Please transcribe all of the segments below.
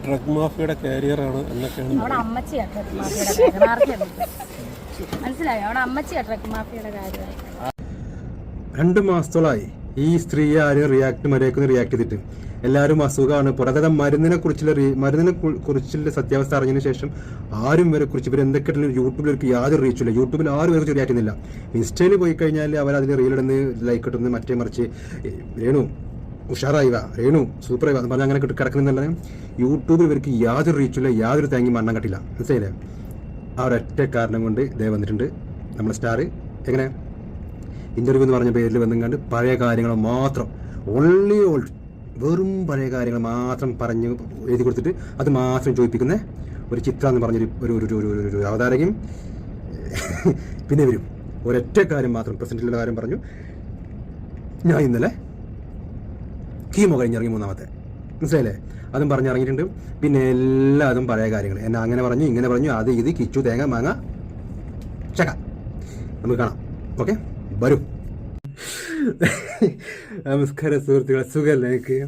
Drug മാഫിയയുടെ കാരിയറാണ് എന്നൊക്കെയാണ്. അവിടെ അമ്മച്ചിയാ ഡ്രഗ് മാഫിയയുടെ മനസ്സിലായോ? അവിടെ അമ്മച്ചിയാ ഡ്രഗ് മാഫിയയുടെ കാര്യം. 2 മാസത്തോളമായി ഈ സ്ത്രീയെ ആരും റിയാക്ട് ചെയ്തിട്ട് എല്ലാവരും അസുഖമാണ്. പുറത്തെ മരുന്നിനെ കുറിച്ചുള്ള സത്യാവസ്ഥ അറിഞ്ഞതിന് ശേഷം ആരും ഇവരെ കുറിച്ച് ഇവർ എന്തൊക്കെ യൂട്യൂബിലേക്ക് യാതൊരു റീച്ചില്ല. യൂട്യൂബിൽ ആരും ഇവരെ റിയാക്ട് ചെയ്യുന്നില്ല. ഇൻസ്റ്റയിൽ പോയി കഴിഞ്ഞാൽ അവർ അതിന് റീലിടുന്ന് ലൈക്ക് ഇട്ടുന്ന് മറ്റേ മറിച്ച് രേണു ഉഷാറായിവ, രേണു സൂപ്പറായിവ എന്ന് പറഞ്ഞാൽ അങ്ങനെ കിടക്കുന്നുണ്ടല്ലേ. യൂട്യൂബിൽ ഇവർക്ക് യാതൊരു റീച്ചില്ല, യാതൊരു തേങ്ങി മണ്ണം കട്ടില്ല. മനസ്സിലായില്ലേ? ആ ഒരൊറ്റ കാരണം കൊണ്ട് ദേ വന്നിട്ടുണ്ട് നമ്മുടെ സ്റ്റാർ. എങ്ങനെ ഇന്റർവ്യൂ എന്ന് പറഞ്ഞ പേരിൽ വന്നുകൊണ്ട് പഴയ കാര്യങ്ങൾ മാത്രം വെറും പഴയ കാര്യങ്ങൾ മാത്രം പറഞ്ഞ് എഴുതി കൊടുത്തിട്ട് അത് മാത്രം ചോദിപ്പിക്കുന്ന ഒരു ചിത്ര എന്ന് പറഞ്ഞൊരു ഒരു അവതാരകയും പിന്നെ വരും ഒരൊറ്റ കാര്യം മാത്രം പ്രസന്റിലുള്ള കാര്യം പറഞ്ഞു. ഞാൻ ഇന്നലെ കീമോ കഴിഞ്ഞിറങ്ങി 3ാമത്തെ, മനസ്സിലായില്ലേ? അതും പറഞ്ഞിറങ്ങിയിട്ടുണ്ട്. പിന്നെ എല്ലാതും പഴയ കാര്യങ്ങൾ, എന്നെ അങ്ങനെ പറഞ്ഞു ഇങ്ങനെ പറഞ്ഞു, അത് ഇത് കിച്ചു തേങ്ങ മാങ്ങ ചക്ക. നമുക്ക് കാണാം. ഓക്കെ, വരും. നമസ്കാരം സുഹൃത്തുക്കളെ, സുഖമല്ല എനിക്ക്?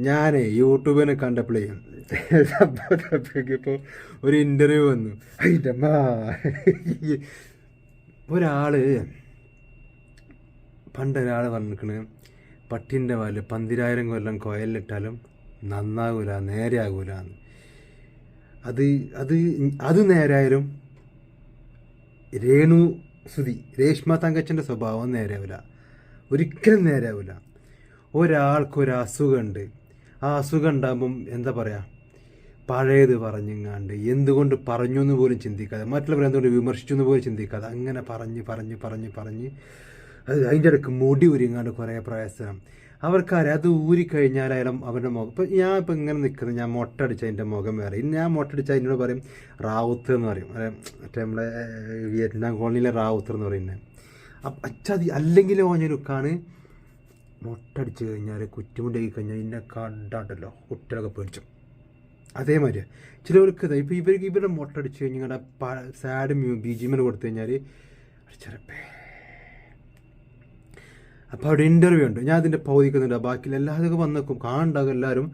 ഞാൻ യൂട്യൂബിനെ കണ്ടപ്പോഴേ ഇപ്പോൾ ഒരു ഇൻ്റർവ്യൂ വന്നു. അതിൻ്റെ പണ്ടൊരാൾ പറഞ്ഞിരിക്കണ് പട്ടിൻ്റെ പാല് 12,000 കൊല്ലം കൊയലിലിട്ടാലും നന്നാകൂല, നേരെയാകൂല. അത് നേരായാലും രേഷ്മ തങ്കച്ചൻ്റെ സ്വഭാവം നേരെയാവില്ല, ഒരിക്കലും നേരെയാവില്ല. ഒരാൾക്കൊരു അസുഖമുണ്ട്, ആ അസുഖം ഉണ്ടാകുമ്പം എന്താ പറയുക, പഴയത് പറഞ്ഞിങ്ങാണ്ട് എന്തുകൊണ്ട് പറഞ്ഞു എന്ന് പോലും ചിന്തിക്കാതെ, മറ്റുള്ളവർ എന്തുകൊണ്ട് വിമർശിച്ചു എന്ന് പോലും ചിന്തിക്കാതെ അങ്ങനെ പറഞ്ഞ് അത് അതിൻ്റെ ഇടയ്ക്ക് മുടി ഊരിങ്ങാണ്ട് കുറേ പ്രയാസം. അവർക്കറിയാം അത് ഊരിക്കഴിഞ്ഞാലായാലും അവരുടെ മുഖം. ഇപ്പം ഞാൻ ഇപ്പം ഇങ്ങനെ നിൽക്കുന്നത്, ഞാൻ മൊട്ടടിച്ച അതിൻ്റെ മുഖം വേറെ. ഞാൻ മൊട്ടടിച്ച അതിനോട് പറയും റാവുത്ത് എന്ന് പറയും, മറ്റേ നമ്മുടെ വിയറ്റ്നാം കോളനിയിലെ റാവുത്തർ എന്ന് പറയുന്നത്. അച്ഛതി അല്ലെങ്കിൽ ഓഞ്ഞ ലുക്കാണ്. മൊട്ടടിച്ച് കഴിഞ്ഞാൽ കുറ്റിമുണ്ടാക്കി കഴിഞ്ഞാൽ ഇന്നെ കണ്ടാണ്ടല്ലോ കുട്ടികളൊക്കെ പേടിച്ചു. അതേമാതിരി ചിലവർക്ക് ഇപ്പോൾ ഇവരുടെ മൊട്ടടിച്ച് കഴിഞ്ഞാൽ സാഡ് BGM കൊടുത്തു കഴിഞ്ഞാൽ ചെറുപ്പേ. അപ്പോൾ അവിടെ ഇൻ്റർവ്യൂ ഉണ്ട്, ഞാൻ അതിൻ്റെ പൗതിക്കുന്നുണ്ട്. ബാക്കിയിൽ എല്ലാതൊക്കെ വന്നേക്കും കാണണ്ടാകും. എല്ലാവരും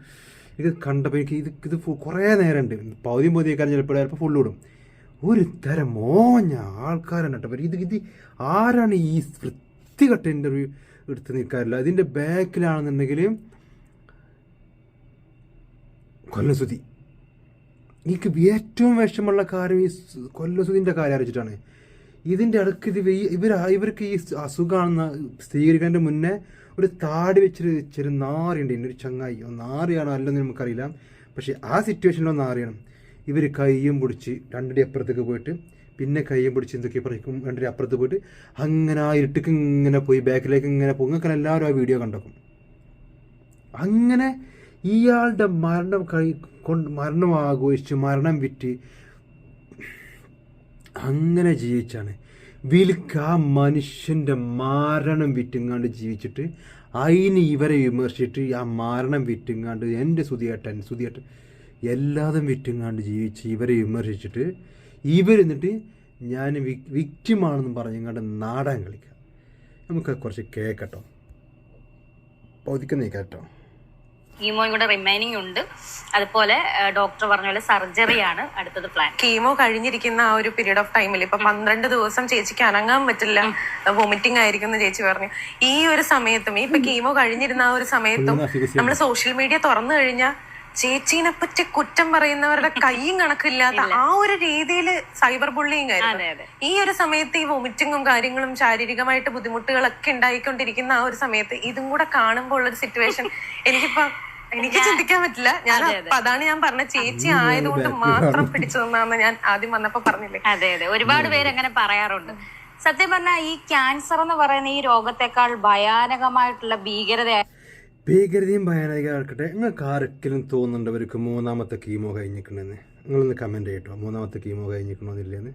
ഇത് കണ്ടപ്പോൾ എനിക്ക് ഇത് കുറേ നേരമുണ്ട്. പൗതിയൊക്കെ ചിലപ്പോൾ ഫുള്ള് വിടും. ഒരു തരം മോഞ്ഞ ആൾക്കാരാണ് കേട്ടോ. ഇത് ആരാണ് ഈ വൃത്തികെട്ട ഇൻ്റർവ്യൂ എടുത്ത് നിൽക്കാറില്ല. അതിൻ്റെ ബാക്കിലാണെന്നുണ്ടെങ്കിൽ കൊല്ലസുതി. എനിക്ക് ഏറ്റവും വിഷമമുള്ള കാര്യം ഈ കൊല്ലസുതിൻ്റെ കാര്യം അറിയിച്ചിട്ടാണ്. ഇതിൻ്റെ ഇടയ്ക്ക് ഇവർക്ക് ഈ അസുഖമാണെന്ന് സ്ഥിരീകരിക്കുന്നതിൻ്റെ മുന്നേ ഒരു താടി വെച്ചൊരു നാറിയുണ്ട്. ഒരു ചങ്ങായി നാറിയാണോ അല്ലെന്ന് നമുക്കറിയില്ല, പക്ഷേ ആ സിറ്റുവേഷനിലോ നാറിയണം. ഇവർ കയ്യും പിടിച്ച് 2 അടി അപ്പുറത്തേക്ക് പോയിട്ട് പിന്നെ കയ്യും പിടിച്ച് എന്തൊക്കെ പറയും 2 അടി അപ്പുറത്ത് പോയിട്ട് അങ്ങനെ ആ ഇരുട്ടിക്ക് ഇങ്ങനെ പോയി ബാക്കിലേക്ക് ഇങ്ങനെ പോകും. അങ്ങനെ എല്ലാവരും ആ വീഡിയോ കണ്ടേക്കും. അങ്ങനെ ഇയാളുടെ മരണം ആഘോഷിച്ച് മരണം വിറ്റ് അങ്ങനെ ജീവിച്ചാണ് ആ മനുഷ്യൻ്റെ മരണം വിറ്റുങ്ങാണ്ട് ജീവിച്ചിട്ട് അതിന് ഇവരെ വിമർശിച്ചിട്ട് ആ മരണം വിറ്റുങ്ങാണ്ട് എൻ്റെ സുധിയേട്ടൻ എല്ലാതും വിറ്റുങ്ങാണ്ട് ജീവിച്ച് ഇവരെ വിമർശിച്ചിട്ട് എന്നിട്ട് ഞാൻ വിക്റ്റിമാണെന്നും പറഞ്ഞിങ്ങാണ്ട് നാടകം കളിക്കുക. നമുക്ക് കുറച്ച് കേൾക്കട്ടോ, പൗതിക്കുന്നേ കേട്ടോ. കീമോയും കൂടെ റിമൈനിങ് ഉണ്ട്. അതുപോലെ ഡോക്ടർ പറഞ്ഞ പോലെ സർജറിയാണ് അടുത്തത് പ്ലാൻ. കീമോ കഴിഞ്ഞിരിക്കുന്ന ആ ഒരു പീരീഡ് ഓഫ് ടൈമിൽ ഇപ്പൊ 12 ദിവസം ചേച്ചിക്ക് അനങ്ങാൻ പറ്റില്ല, വൊമിറ്റിംഗ് ആയിരിക്കും എന്ന് ചേച്ചി പറഞ്ഞു. ഈ ഒരു സമയത്തും ഇപ്പൊ കീമോ കഴിഞ്ഞിരുന്ന ആ ഒരു സമയത്തും നമ്മൾ സോഷ്യൽ മീഡിയ തുറന്നു കഴിഞ്ഞാൽ ചേച്ചീനെ പറ്റി കുറ്റം പറയുന്നവരുടെ കൈയും കണക്കില്ലാത്ത ആ ഒരു രീതിയിൽ സൈബർ ബുള്ളിങ് ആയിരുന്നു. ഈ ഒരു സമയത്ത് ഈ വൊമിറ്റിങ്ങും കാര്യങ്ങളും ശാരീരികമായിട്ട് ബുദ്ധിമുട്ടുകളൊക്കെ ഉണ്ടായിക്കൊണ്ടിരിക്കുന്ന ആ ഒരു സമയത്ത് ഇതും കൂടെ കാണുമ്പോൾ ഉള്ളൊരു സിറ്റുവേഷൻ എനിക്ക് ചിന്തിക്കാൻ പറ്റില്ല. അതാണ് ഞാൻ പറഞ്ഞ, ചേച്ചി ആയതുകൊണ്ട് മാത്രം പിടിച്ചു തന്നാന്ന് ഞാൻ ആദ്യം വന്നപ്പോ പറഞ്ഞില്ലേ. അതെ, ഒരുപാട് പേര് അങ്ങനെ പറയാറുണ്ട്. സത്യം പറഞ്ഞാൽ ഈ ക്യാൻസർ എന്ന് പറയുന്ന ഈ രോഗത്തെക്കാൾ ഭയാനകമായിട്ടുള്ള ഭീകരതയും ഭയാനകമാക്കട്ടെ. നിങ്ങൾക്ക് ആർക്കെങ്കിലും തോന്നുന്നുണ്ടവർക്ക് 3ാമത്തെ കീമോ കഴിഞ്ഞിട്ടുണ്ടെന്ന്? നിങ്ങളൊന്ന് കമൻറ്റ് ചെയ്യട്ടോ, 3ാമത്തെ കീമോ കഴിഞ്ഞിരിക്കണമെന്നില്ലെന്ന്.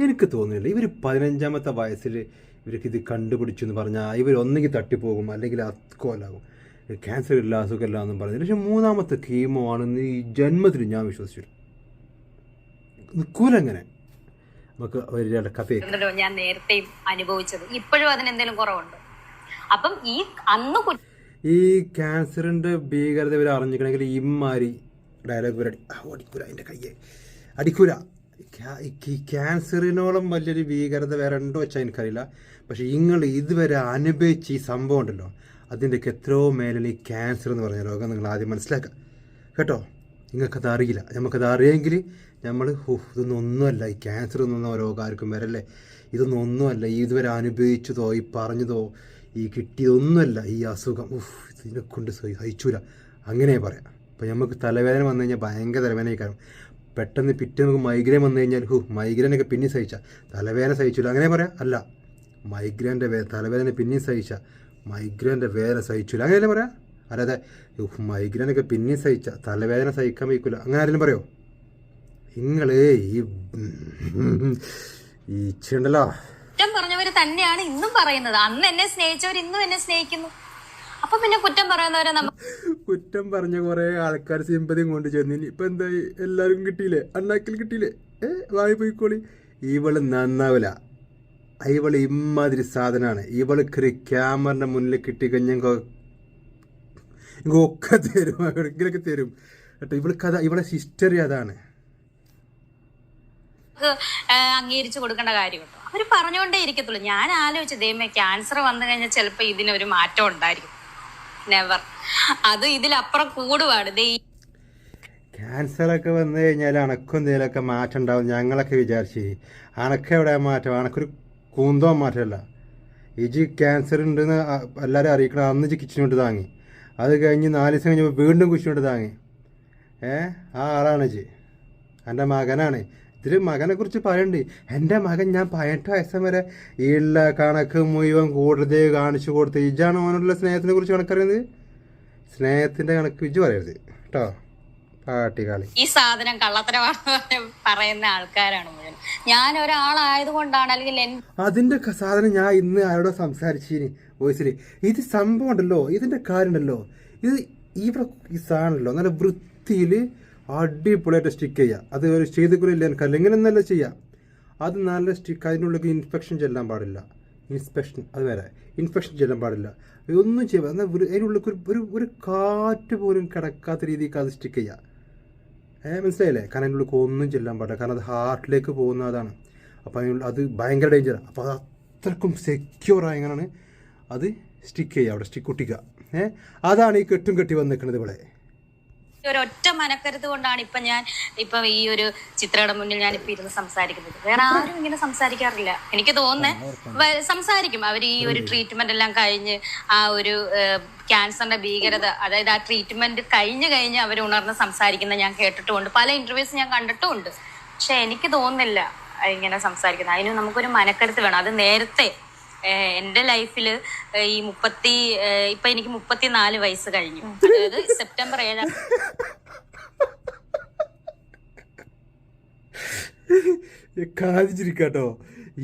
എനിക്ക് തോന്നുന്നില്ല. ഇവർ 15ാമത്തെ വയസ്സിൽ ഇവർക്ക് ഇത് കണ്ടുപിടിച്ചു എന്ന് പറഞ്ഞാൽ ഇവർ ഒന്നെങ്കിൽ തട്ടിപ്പോകും, അല്ലെങ്കിൽ അക്കോലാകും. ക്യാൻസർ ഇല്ല, അസുഖമില്ല എന്നും പറഞ്ഞില്ല. പക്ഷെ 3ാമത്തെ കീമോ ആണെന്ന് ഈ ജന്മത്തിൽ ഞാൻ വിശ്വസിച്ചു നിൽക്കൂലെങ്ങനെ. നമുക്ക് ഒരു കഥ ഞാൻ നേരത്തെയും അനുഭവിച്ചത്, ഇപ്പോഴും അതിനെന്തെങ്കിലും കുറവുണ്ട്. അപ്പം ഈ ക്യാൻസറിൻ്റെ ഭീകരത ഇവർ അറിഞ്ഞിക്കണമെങ്കിൽ ഇമ്മാരി ഡയലോഗ് പരിപാടി. അടിക്കൂല, എൻ്റെ കയ്യെ അടിക്കൂല. ക്യാൻസറിനോളം വലിയൊരു ഭീകരത വേറെ ഉണ്ടോ വെച്ചാൽ എനിക്കറിയില്ല. പക്ഷെ നിങ്ങൾ ഇതുവരെ അനുഭവിച്ച് ഈ സംഭവം ഉണ്ടല്ലോ, അതിൻ്റെയൊക്കെ എത്രയോ മേലിൽ ഈ ക്യാൻസർ എന്ന് പറഞ്ഞ രോഗം നിങ്ങൾ ആദ്യം മനസ്സിലാക്കുക കേട്ടോ. നിങ്ങൾക്കത് അറിയില്ല, നമുക്കത് അറിയെങ്കിൽ നമ്മൾ ഇതൊന്നും ഒന്നുമല്ല, ഈ ക്യാൻസർ എന്നൊന്നും രോഗം ആർക്കും വരല്ലേ, ഇതൊന്നും ഒന്നുമല്ല, ഈ ഇതുവരെ അനുഭവിച്ചതോ ഈ പറഞ്ഞതോ ഈ കിട്ടിയതൊന്നുമല്ല ഈ അസുഖം. ഇതിനെക്കൊണ്ട് സഹിച്ചൂല അങ്ങനെ പറയാം. അപ്പോൾ നമുക്ക് തലവേദന വന്നു കഴിഞ്ഞാൽ ഭയങ്കര തലവേദനയ്ക്കാരും, പെട്ടെന്ന് നമുക്ക് മൈഗ്രെയിൻ വന്നു കഴിഞ്ഞാൽ മൈഗ്രെയിനൊക്കെ പിന്നെ സഹിച്ച തലവേദന സഹിച്ചില്ല അങ്ങനെ പറയാം. അല്ല, മൈഗ്രെയിൻ്റെ തലവേദന പിന്നെയും സഹിച്ച മൈഗ്രെയിൻ്റെ വേദന സഹിച്ചില്ല അങ്ങനെയല്ലേ പറയാം. അല്ലാതെ മൈഗ്രെയിനൊക്കെ പിന്നെയും സഹിച്ച തലവേദന സഹിക്കാൻ വയ്ക്കില്ല അങ്ങനെ ആരെങ്കിലും പറയോ? നിങ്ങൾ ഈ ചെണ്ടല്ലോ കുറ്റം പറഞ്ഞവര് തന്നെയാണ് ഇന്നും പറയുന്നത്. അന്ന് എന്നെ സ്നേഹിച്ചവർ ഇന്നും എന്നെ സ്നേഹിക്കുന്നു. അപ്പൊ പിന്നെ കുറ്റം പറയുന്നവരെ കുറ്റം പറഞ്ഞ കുറെ ആൾക്കാർ സിമ്പതിയും കൊണ്ട് ചെന്നു. ഇപ്പൊ എന്തായി, എല്ലാവർക്കും കിട്ടിയില്ലേ, അണ്ണാക്കിൽ കിട്ടിയില്ലേ, വായി പോയിക്കോളി. ഇവള് നന്നാവില്ല, ഇവള് ഇമ്മാതിരി സാധനമാണ്. ഇവൾക്ക് ക്യാമറിന്റെ മുന്നിൽ കിട്ടിക്കഴിഞ്ഞ ഒക്കെ തരും, എവിടെങ്കിലൊക്കെ തരും കേട്ടോ. ഇവൾക്കതാ, ഇവളെ ഹിസ്റ്ററി അതാണ്. അംഗീകരിച്ചു കൊടുക്കേണ്ട കാര്യമുണ്ടോ? അവര് പറഞ്ഞുകൊണ്ടേ ഇരിക്കത്തുള്ളൂ. ഞാൻ ആലോചിച്ചു, ദൈവമേ ക്യാൻസർ വന്നു കഴിഞ്ഞാൽ ചിലപ്പോ ഇതിനൊരു മാറ്റം ഉണ്ടായിരിക്കും. നെവർ. അത് ഇതിലപ്പുറം കൂടുവാണ്. ക്യാൻസറൊക്കെ വന്നു കഴിഞ്ഞാൽ അണക്കും എന്തെങ്കിലുമൊക്കെ മാറ്റം ഉണ്ടാവും ഞങ്ങളൊക്കെ വിചാരിച്ച്. അണക്കെവിടെ മാറ്റം? അണക്കൊരു കൂന്തോ മാറ്റമല്ല. ഇജ് ക്യാൻസർ ഉണ്ടെന്ന് എല്ലാവരും അറിയിക്കണം. അന്ന് ഇജ് കിച്ചനോട്ട് താങ്ങി, അത് കഴിഞ്ഞ് 4 ദിവസം കഴിഞ്ഞപ്പോൾ വീണ്ടും കുച്ചിനോട്ട് താങ്ങി. ആ ആളാണ് ഇജ്, എൻ്റെ മകനാണ്. ഇതിൽ മകനെ കുറിച്ച് പറയണ്ട്. എൻ്റെ മകൻ ഞാൻ 18 വയസ്സം വരെ ഉള്ള കണക്ക് മുഴുവൻ കൂടുതൽ കാണിച്ചു കൊടുത്ത്. ഇജാണ് അവനോടുള്ള സ്നേഹത്തിനെ കുറിച്ച് കണക്കറിയുന്നത്. സ്നേഹത്തിൻ്റെ കണക്ക് ഇജ് പറയരുത് കേട്ടോ. പാട്ടിക്കാളി ഈ സാധനം കള്ളത്തരമാണ് പറയുന്ന ആൾക്കാരാണ് മുഴുവൻ. ഞാൻ ഒരാളായത് കൊണ്ടാണ്, അല്ലെങ്കിൽ അതിൻ്റെ സാധനം ഞാൻ ഇന്ന് ആരോടോ സംസാരിച്ചിന് വോയിസിൽ. ഇത് സംഭവം ഉണ്ടല്ലോ, ഇതിൻ്റെ കാര്യം ഉണ്ടല്ലോ, ഇത് ഇവിടെ ഈ സാധനമല്ലോ നല്ല വൃത്തിയിൽ അടിപൊളിയായിട്ട് സ്റ്റിക്ക് ചെയ്യുക. അത് ഒരു ചെയ്തുകൂടില്ല എനിക്കല്ല, ഇങ്ങനെ ഒന്നല്ല ചെയ്യുക. അത് നല്ല സ്റ്റിക്ക്, അതിനുള്ളിൽ ഇൻഫെക്ഷൻ ചെല്ലാൻ പാടില്ല. അത് വേറെ ഇൻഫെക്ഷൻ ചെല്ലാൻ പാടില്ല. ഒന്നും ചെയ്യുക, എന്നാൽ അതിനുള്ളിൽ ഒരു കാറ്റ് പോലും കിടക്കാത്ത രീതിക്ക് അത് സ്റ്റിക്ക് ചെയ്യുക. മനസ്സിലായില്ലേ? കാരണം അതിനുള്ളിൽ ഒന്നും ചെല്ലാൻ പാടില്ല, കാരണം അത് ഹാർട്ടിലേക്ക് പോകുന്നതാണ്. അപ്പോൾ അത് ഭയങ്കര ഡേഞ്ചറാണ്. അപ്പോൾ അത് അത്രക്കും സെക്യൂറായി എങ്ങനെയാണ് അത് സ്റ്റിക്ക് ചെയ്യുക, അവിടെ സ്റ്റിക്ക് ഒട്ടിക്കുക. അതാണ് ഈ കെട്ടും കെട്ടി വന്ന് നിൽക്കുന്നത് ഇവിടെ. ഒരൊറ്റ മനക്കരുത് കൊണ്ടാണ് ഇപ്പൊ ഈ ഒരു ചിത്രയുടെ മുന്നിൽ ഞാൻ ഇപ്പൊ ഇരുന്ന് സംസാരിക്കുന്നത്. വേറെ ആരും ഇങ്ങനെ സംസാരിക്കാറില്ല. എനിക്ക് തോന്നുന്നേ സംസാരിക്കും അവർ ഈ ഒരു ട്രീറ്റ്മെന്റ് എല്ലാം കഴിഞ്ഞ് ആ ഒരു ക്യാൻസറിന്റെ ഭീകരത, അതായത് ആ ട്രീറ്റ്മെന്റ് കഴിഞ്ഞ് അവർ ഉണർന്ന് സംസാരിക്കുന്ന ഞാൻ കേട്ടിട്ടുമുണ്ട്. പല ഇന്റർവ്യൂസ് ഞാൻ കണ്ടിട്ടുമുണ്ട്. പക്ഷെ എനിക്ക് തോന്നുന്നില്ല ഇങ്ങനെ സംസാരിക്കുന്നത്. അതിന് നമുക്കൊരു മനക്കരുത്ത് വേണം. അത് നേരത്തെ എൻ്റെ ലൈഫിൽ ഇപ്പൊ എനിക്ക് 34 വയസ്സ് കഴിഞ്ഞു. അതായത് സെപ്റ്റംബർ 7 കാതിച്ചിരിക്കാട്ടോ.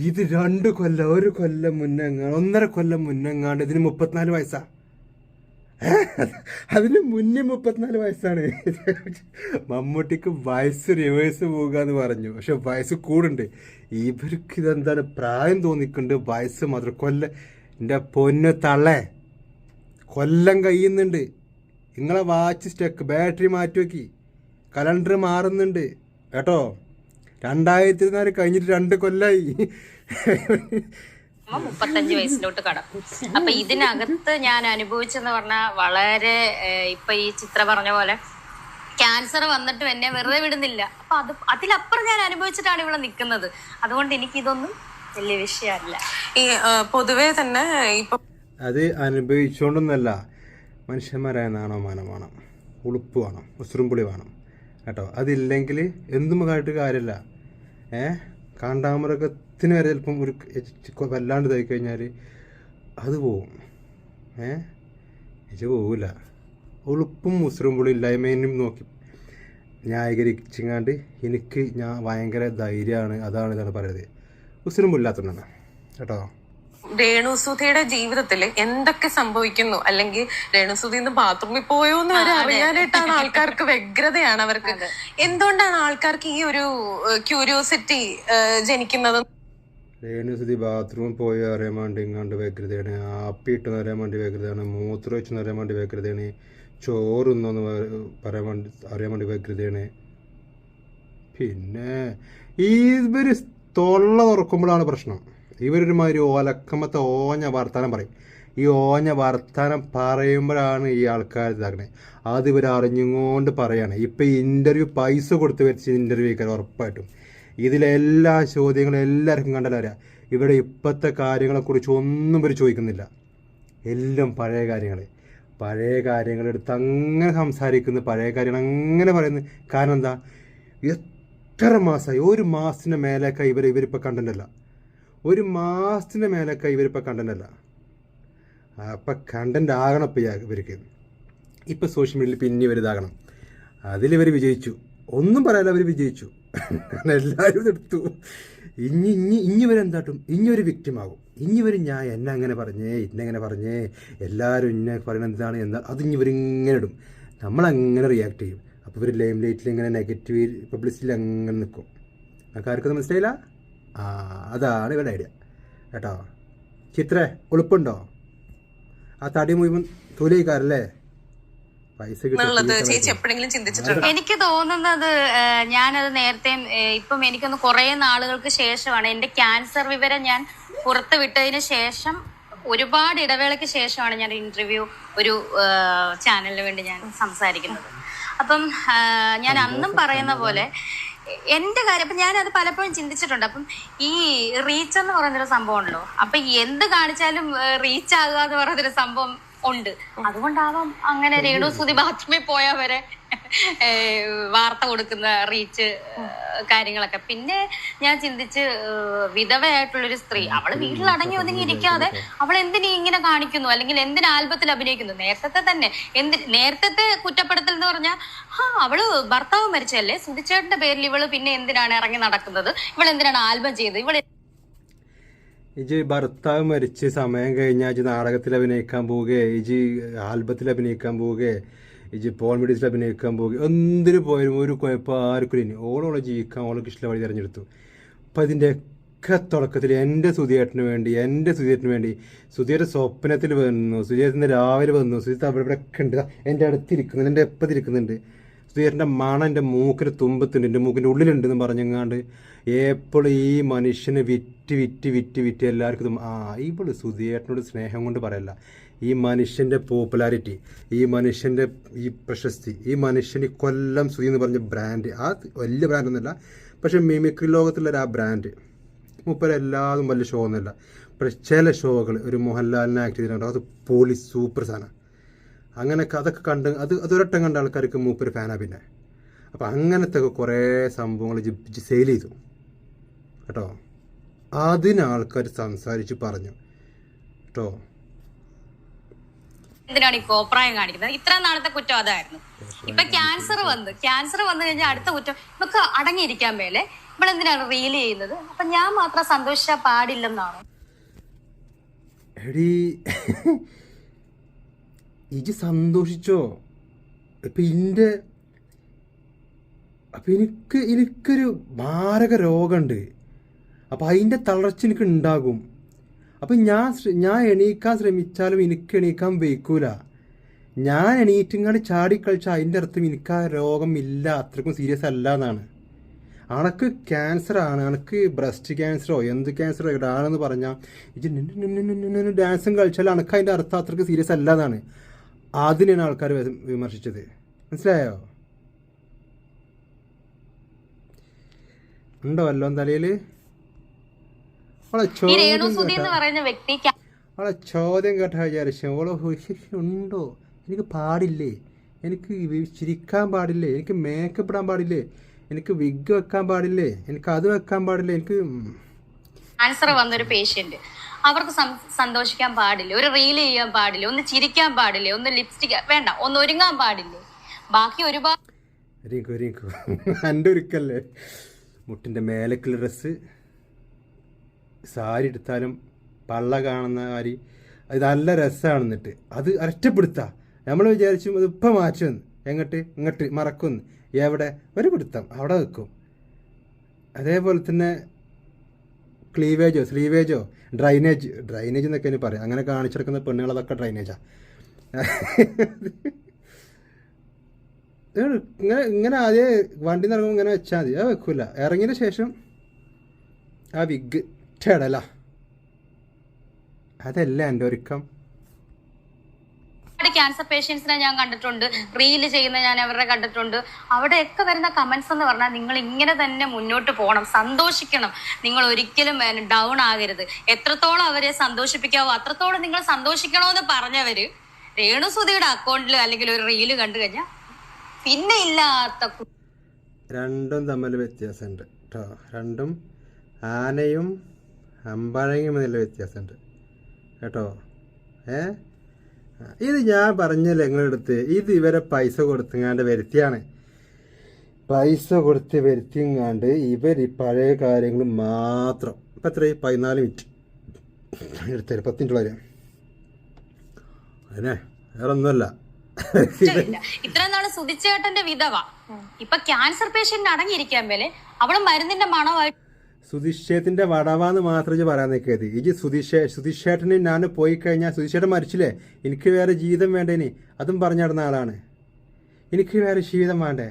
ഇത് 2 കൊല്ലം 1 കൊല്ലം മുന്നെങ്ങാണ്ട് 1.5 കൊല്ലം മുന്നെങ്ങാണ്ട് ഇതിന് 34 വയസ്സാ. അതിന് മുന്നേ 34 വയസ്സാണ്. മമ്മൂട്ടിക്ക് വയസ്സ് റിവേഴ്സ് പോകുക എന്ന് പറഞ്ഞു, പക്ഷെ വയസ്സ് കൂടുണ്ട്. ഇവർക്ക് ഇതെന്താണ് പ്രായം തോന്നിക്കുന്നുണ്ട്, വയസ്സ് മാത്രം. എൻ്റെ പൊന്ന് തള്ളേ, കൊല്ലം കഴിയുന്നുണ്ട്. നിങ്ങളെ വാച്ച് സ്റ്റക്ക് ബാറ്ററി മാറ്റി വയ്ക്കി, കലണ്ടർ മാറുന്നുണ്ട് കേട്ടോ. 2024 കഴിഞ്ഞിട്ട് 2 കൊല്ലമായി. 35 വയസ്സിലോട്ട് കടക്കും. അപ്പൊ ഇതിനകത്ത് ഞാൻ അനുഭവിച്ചെന്ന് പറഞ്ഞാൽ വളരെ ഇപ്പൊ ഈ ചിത്ര പറഞ്ഞ പോലെ ക്യാൻസർ വന്നിട്ടും എന്നെ വെറുതെ വിടുന്നില്ല. അപ്പൊ അതിലപ്പുറം ഞാൻ അനുഭവിച്ചിട്ടാണ് ഇവിടെ നിൽക്കുന്നത്. അതുകൊണ്ട് എനിക്കിതൊന്നും വലിയ വിഷയമല്ല. ഈ പൊതുവെ തന്നെ ഇപ്പൊ അത് അനുഭവിച്ചുകൊണ്ടൊന്നല്ല, മനുഷ്യന്മാരായ നാണോ മാനം വേണം, ഉളുപ്പ് വേണം, ഉസുറുമ്പുളി വേണം കേട്ടോ. അതില്ലെങ്കിൽ എന്തും കായിട്ട് കാര്യമില്ല. കാണ്ടാമൃഗത്തിന് വരെ ചിലപ്പം ഒരു വല്ലാണ്ട് ഇതായി കഴിഞ്ഞാൽ അത് പോവും. ഇത് പോവില്ല. ഉളുപ്പും ഉസുറുമ്പുളും ഇല്ലായ്മേനും നോക്കി ന്യായീകരിച്ചിങ്ങാണ്ട് ഞാൻ ഭയങ്കര ധൈര്യമാണ്, ഇതാണ് പറയുന്നത്. ഉസുറുമ്പില്ലാത്തതാണ് കേട്ടോ. രേണുസുധിയുടെ ജീവിതത്തിൽ എന്തൊക്കെ സംഭവിക്കുന്നു, അല്ലെങ്കിൽ രേണുസുധി ഇന്ന് ബാത്റൂമിൽ പോയോ എന്ന് വരെ അറിയാനായിട്ടാണ് ആൾക്കാർക്ക് വ്യഗ്രതയാണ്. അവർക്ക് എന്തുകൊണ്ടാണ് ആൾക്കാർക്ക് ഈ ഒരു ക്യൂരിയോസിറ്റി ജനിക്കുന്നത്? രേണുസുധി ബാത്റൂമിൽ പോയി അറിയാൻ വേണ്ടി ഇങ്ങാണ്ട് വ്യഗ്രതയാണ്, ആപ്പിട്ടെന്ന് അറിയാൻ വേണ്ടി വ്യഗ്രതയാണ്, മൂത്രം വെച്ചെന്ന് അറിയാൻ വേണ്ടി വ്യഗ്രതയാണ്, ചോറുന്നോന്ന് പറയാൻ വേണ്ടി അറിയാൻ വേണ്ടി വ്യഗ്രതയാണ്. പിന്നെ ഇവർ തൊള്ള തുറക്കുമ്പോഴാണ് പ്രശ്നം. ഇവരൊരുമാതിരി ഓലക്കമ്മത്തെ ഓഞ്ഞ വർത്താനം പറയും. ഈ ഓഞ്ഞ വർത്താനം പറയുമ്പോഴാണ് ഈ ആൾക്കാർ ഇതാക്കണേ. അത് ഇവർ അറിഞ്ഞുകൊണ്ട് പറയാണ്. ഇപ്പം ഇൻ്റർവ്യൂ പൈസ കൊടുത്ത് വെച്ച് ഇൻ്റർവ്യൂ കഴിക്കാൻ ഉറപ്പായിട്ടും ഇതിലെല്ലാ ചോദ്യങ്ങളും എല്ലാവർക്കും കണ്ടാലറിയാം. ഇവിടെ ഇപ്പോഴത്തെ കാര്യങ്ങളെക്കുറിച്ച് ഒന്നും ഇവർ ചോദിക്കുന്നില്ല. എല്ലാം പഴയ കാര്യങ്ങളെടുത്ത് അങ്ങനെ സംസാരിക്കുന്നു, പഴയ കാര്യങ്ങൾ അങ്ങനെ പറയുന്നു. കാരണം എന്താ, എത്ര മാസമായി, ഒരു മാസത്തിൻ്റെ മേലൊക്കെ ഇവരിപ്പോൾ കണ്ടൻ്റല്ല. ഒരു മാസത്തിൻ്റെ മേലൊക്കെ ഇവരിപ്പോൾ കണ്ടൻ്റല്ല. അപ്പം കണ്ടൻ്റ് ആകണം ഇപ്പം ഇവർക്ക്. ഇപ്പം സോഷ്യൽ മീഡിയയിൽ പിന്നെ ഇവർ ഇതാകണം. അതിലിവർ വിജയിച്ചു, ഒന്നും പറയാല്ല, അവർ വിജയിച്ചു. എല്ലാവരും എടുത്തു. ഇനി ഇവരെന്താട്ടും, ഇനി ഒരു വിക്റ്റിമാകും. ഇനി വരും ഞാൻ എന്നെ അങ്ങനെ പറഞ്ഞേ, ഇന്നെങ്ങനെ പറഞ്ഞേ, എല്ലാവരും ഇന്നെ പറയുന്നത് എന്താണ് എന്താ, അത് ഇനി ഇവരിങ്ങനെ ഇടും. നമ്മളങ്ങനെ റിയാക്ട് ചെയ്യും. അപ്പോൾ ഇവർ ലൈം ലൈറ്റിൽ ഇങ്ങനെ നെഗറ്റീവ് പബ്ലിസിറ്റിയിൽ അങ്ങനെ നിൽക്കും. ആർക്കൊന്നും മനസ്സിലായില്ല? അതാണ് ഇവരുടെ ഐഡിയ കേട്ടോ. ചിത്രേ ഉളുപ്പുണ്ടോ? ആ തടി മുഴുവൻ തൊലിക്കാരല്ലേ പൈസ ചേച്ചി എപ്പോഴെങ്കിലും ചിന്തിച്ചിട്ടുണ്ടോ? എനിക്ക് തോന്നുന്നത് ഞാനത് നേരത്തെ ഇപ്പം എനിക്കൊന്ന് കുറെ നാളുകൾക്ക് ശേഷമാണ് എന്റെ ക്യാൻസർ വിവരം ഞാൻ പുറത്ത് വിട്ടതിന് ശേഷം, ഒരുപാട് ഇടവേളയ്ക്ക് ശേഷമാണ് ഞാൻ ഇന്റർവ്യൂ ഒരു ചാനലിന് വേണ്ടി ഞാൻ സംസാരിക്കുന്നത്. അപ്പം ഞാൻ അന്നും പറയുന്ന പോലെ എന്റെ കാര്യം, അപ്പൊ ഞാനത് പലപ്പോഴും ചിന്തിച്ചിട്ടുണ്ട്. അപ്പം ഈ റീച്ച് എന്ന് പറയുന്നൊരു സംഭവം ഉണ്ടല്ലോ, അപ്പൊ എന്ത് കാണിച്ചാലും റീച്ച് ആകുക എന്ന് പറയുന്നൊരു സംഭവം ഉണ്ട്. അതുകൊണ്ടാവാം അങ്ങനെ രേണുസുതി ബാത്റൂമിൽ പോയാൽ വരെ വാർത്ത കൊടുക്കുന്ന റീച്ച് കാര്യങ്ങളൊക്കെ. പിന്നെ ഞാൻ ചിന്തിച്ച്, വിധവയായിട്ടുള്ളൊരു സ്ത്രീ, അവള് വീട്ടിൽ അടങ്ങി ഒതുങ്ങി ഇരിക്കാതെ അവൾ എന്തിനീ ഇങ്ങനെ കാണിക്കുന്നു, അല്ലെങ്കിൽ എന്തിന് ആൽബത്തിൽ അഭിനയിക്കുന്നു? നേരത്തെ കുറ്റപ്പെടുത്തൽ എന്ന് പറഞ്ഞാൽ, അവള് ഭർത്താവ് മരിച്ചല്ലേ, സുധിച്ചേട്ടന്റെ പേരിൽ ഇവള് പിന്നെ എന്തിനാണ് ഇറങ്ങി നടക്കുന്നത്, ഇവളെന്തിനാണ് ആൽബം ചെയ്തത്, ഇവള് ഇജ് ഭർത്താവ് മരിച്ച് സമയം കഴിഞ്ഞാൽ ഇജ് നാടകത്തിൽ അഭിനയിക്കാൻ പോവുകയെ, ഇജ് ആൽബത്തിൽ അഭിനയിക്കാൻ പോവുകയെ, ഇജ് പോൺ വീഡിയോസിൽ അഭിനയിക്കാൻ പോവുക, എന്തിനു പോയാലും ഒരു കുഴപ്പം ആർക്കും ഇനി. ഓളോളെ ജീവിക്കാൻ ഓൾക്ക് ഇഷ്ടമുള്ള വഴി തിരഞ്ഞെടുത്തു. അപ്പം അതിൻ്റെ ഒക്കെ തുടക്കത്തിൽ എൻ്റെ സുധിയേട്ടന് വേണ്ടി സുധിയുടെ സ്വപ്നത്തിൽ വന്നു, സുധിയേട്ടൻ്റെ രാവിലെ വന്നു, സുധിത്ത് അവിടെ ഒക്കെ ഉണ്ട്, എൻ്റെ അടുത്തിരിക്കുന്നുണ്ട്, എൻ്റെ എപ്പത്തിരിക്കുന്നുണ്ട്. സുധിയേട്ടൻ്റെ മണം എൻ്റെ മൂക്കിന് തുമ്പത്തുണ്ട്, എൻ്റെ മൂക്കിൻ്റെ ഉള്ളിലുണ്ടെന്ന് പറഞ്ഞെങ്ങാണ്ട് എപ്പോഴും ഈ മനുഷ്യനെ വിറ്റ് എല്ലാവർക്കും ഇവള് സുധിയേട്ടനോട് സ്നേഹം കൊണ്ട് പറയല്ല, ഈ മനുഷ്യൻ്റെ പോപ്പുലാരിറ്റി, ഈ മനുഷ്യൻ്റെ ഈ പ്രശസ്തി, ഈ മനുഷ്യന് കൊല്ലം സുധി എന്ന് പറഞ്ഞ ബ്രാൻഡ്, ആ വലിയ ബ്രാൻഡൊന്നുമല്ല, പക്ഷെ മിമിക്രി ലോകത്തുള്ളൊരു ആ ബ്രാൻഡ് മൂപ്പരെല്ലാതും വലിയ ഷോ ഒന്നുമല്ല. പക്ഷെ ചില ഷോകൾ ഒരു മോഹൻലാലിനെ ആക്ട് ചെയ്തിട്ടുണ്ടോ, അത് പൊളി സൂപ്പർ സാധനം. അങ്ങനെയൊക്കെ അതൊക്കെ കണ്ട് അതൊരട്ടം കണ്ട ആൾക്കാർക്ക് മൂപ്പര് ഫാനാ. പിന്നെ അപ്പം അങ്ങനത്തെ കുറേ സംഭവങ്ങൾ സെയിൽ ചെയ്തു കേട്ടോ. അതിന് ആൾക്കാർ സംസാരിച്ച് പറഞ്ഞു കേട്ടോ. എന്തിനാണ് ഈ കോപ്രായം കാണിക്കുന്നത്? ഇത്ര നാളത്തെ കുറ്റം അതായിരുന്നു. ഇപ്പൊ ക്യാൻസർ വന്നു കഴിഞ്ഞാൽ അടുത്ത കുറ്റം ഇവക്ക് അടങ്ങിയിരിക്കാൻ മേലെ ഇവളെന്തിനാണ് റീൽ ചെയ്യുന്നത്? അപ്പൊ ഞാൻ മാത്രം സന്തോഷിച്ചാൽ പാടില്ലെന്നാണോ? എടീ ഇജ് സന്തോഷിച്ചോ? ഇപ്പം എനിക്കൊരു മാരക രോഗമുണ്ട്. അപ്പം അതിൻ്റെ തളർച്ച എനിക്ക് ഉണ്ടാകും. അപ്പം ഞാൻ എണീക്കാൻ ശ്രമിച്ചാലും എനിക്ക് എണീക്കാൻ വയ്ക്കൂല. ഞാൻ എണീറ്റിങ്ങാണ്ട് ചാടിക്കളിച്ചാൽ അതിൻ്റെ അർത്ഥം എനിക്ക് ആ രോഗം ഇല്ല, അത്രക്കും സീരിയസ് അല്ല എന്നാണ്. അനക്ക് ക്യാൻസറാണ്, അനക്ക് ബ്രസ്റ്റ് ക്യാൻസറോ എന്ത് ക്യാൻസറോ ആണെന്ന് പറഞ്ഞാൽ ഇത് ഡാൻസും കളിച്ചാൽ അനക്ക് അതിൻ്റെ അർത്ഥം അത്രക്ക് സീരിയസ് അല്ല എന്നാണ്. അതിനാണ് ആൾക്കാർ വിമർശിച്ചത്. മനസ്സിലായോ? ഉണ്ടോ വല്ലോ തലയിൽ? അവളെ ചോദ്യം കേട്ട വിചാരിച്ചു ഓളോ ഉണ്ടോ, എനിക്ക് പാടില്ലേ, എനിക്ക് ചിരിക്കാൻ പാടില്ലേ, എനിക്ക് മേക്കപ്പ് ഇടാൻ പാടില്ലേ, എനിക്ക് വിഗ് വെക്കാൻ പാടില്ലേ, എനിക്ക് അത് വെക്കാൻ പാടില്ലേ, എനിക്ക് ക്യാൻസർ വന്നൊരു പേഷ്യന്റ്, അവർക്ക് സന്തോഷിക്കാൻ പാടില്ല, ഒരു റീൽ ചെയ്യാൻ പാടില്ല, ഒന്ന് ചിരിക്കാൻ പാടില്ല, ഒന്ന് ലിപ്സ്റ്റിക് വേണ്ട, ഒന്ന് ഒരുങ്ങാൻ പാടില്ലേ, ബാക്കി ഒരുപാട് എൻ്റെ ഒരുക്കല്ലേ മുട്ടിൻ്റെ മേലേക്കുള്ള ഡ്രസ്സ്, സാരി എടുത്താലും പള്ള കാണുന്ന സാരി, അത് നല്ല രസമാണ്. എന്നിട്ട് അത് അരറ്റപ്പെടുത്താം. നമ്മൾ വിചാരിച്ചും അത് ഇപ്പം മാറ്റുമെന്ന്, ഇങ്ങോട്ട് മറക്കുമെന്ന്, എവിടെ ഒരു പിടുത്തം അവിടെ വെക്കും. അതേപോലെ തന്നെ ക്ലീവേജോ സ്ലീവേജോ ഡ്രൈനേജ് എന്നൊക്കെ ഇനി പറയാം. അങ്ങനെ കാണിച്ചെടുക്കുന്ന പെണ്ണുങ്ങളതൊക്കെ ഡ്രൈനേജാണ്. ഇങ്ങനെ ആദ്യം വണ്ടി ഇറങ്ങുമ്പോൾ ഇങ്ങനെ വെച്ചാൽ മതി. അത് വെക്കൂല. ഇറങ്ങിയതിന് ശേഷം ആ വിഗ് ഇടല. അതല്ല എൻ്റെ ഒരുക്കം. ക്യാൻസർ പേഷ്യൻസിനെ ഞാൻ കണ്ടിട്ടുണ്ട്, റീല് ചെയ്യുന്ന ഞാൻ അവരുടെ കണ്ടിട്ടുണ്ട്. അവിടെയൊക്കെ വരുന്ന കമന്റ്സ് എന്ന് പറഞ്ഞാൽ നിങ്ങൾ ഇങ്ങനെ തന്നെ മുന്നോട്ട് പോകണം, സന്തോഷിക്കണം, നിങ്ങൾ ഒരിക്കലും ഡൗൺ ആകരുത്. എത്രത്തോളം അവരെ സന്തോഷിപ്പിക്കാവോ അത്രത്തോളം നിങ്ങൾ സന്തോഷിക്കണമെന്ന് പറഞ്ഞവര് രേണുസുധിയുടെ അക്കൗണ്ടിൽ അല്ലെങ്കിൽ ഒരു റീല് കണ്ടു കഴിഞ്ഞാൽ പിന്നെ ഇല്ലാത്ത രണ്ടും തമ്മിൽ വ്യത്യാസമുണ്ട് കേട്ടോ. രണ്ടും ആനയും അമ്പഴങ്ങയും തമ്മിൽ വ്യത്യാസമുണ്ട് കേട്ടോ. ഇത് ഞാൻ പറഞ്ഞല്ലേ നിങ്ങളെടുത്ത്, ഇത് ഇവരെ പൈസ കൊടുത്തങ്ങാണ്ട് വരുത്തിയാണ്. പൈസ കൊടുത്ത് വരുത്തിങ്ങാണ്ട് ഇവർ ഈ പഴയ കാര്യങ്ങൾ മാത്രം. ഇപ്പം എത്രയായി? 14 മിനിറ്റ് എടുത്തരും, 10 മിനിറ്റ് വരെ. അതിനെ വേറെ ഒന്നുമല്ല. ഇത്ര നാള് സുധിച്ചേട്ടന്റെ വിധവ ഇപ്പൊ ക്യാൻസർ പേഷ്യന്റ് അടങ്ങിയിരിക്കാൻ മേലെ അവള് മരുന്നിന്റെ മണമായിട്ട് സുധിഷേത്തിന്റെ വടവാന്ന് മാത്രം പറയാൻ നിൽക്കരുത്. ഈ സുധിഷേട്ടന് ഞാൻ പോയി കഴിഞ്ഞാൽ സുധിഷേട്ടൻ മരിച്ചില്ലേ, എനിക്ക് വേറെ ജീവിതം വേണ്ടേനി അതും പറഞ്ഞു നടന്ന ആളാണ്. എനിക്ക് വേറെ ജീവിതം വേണ്ടേ?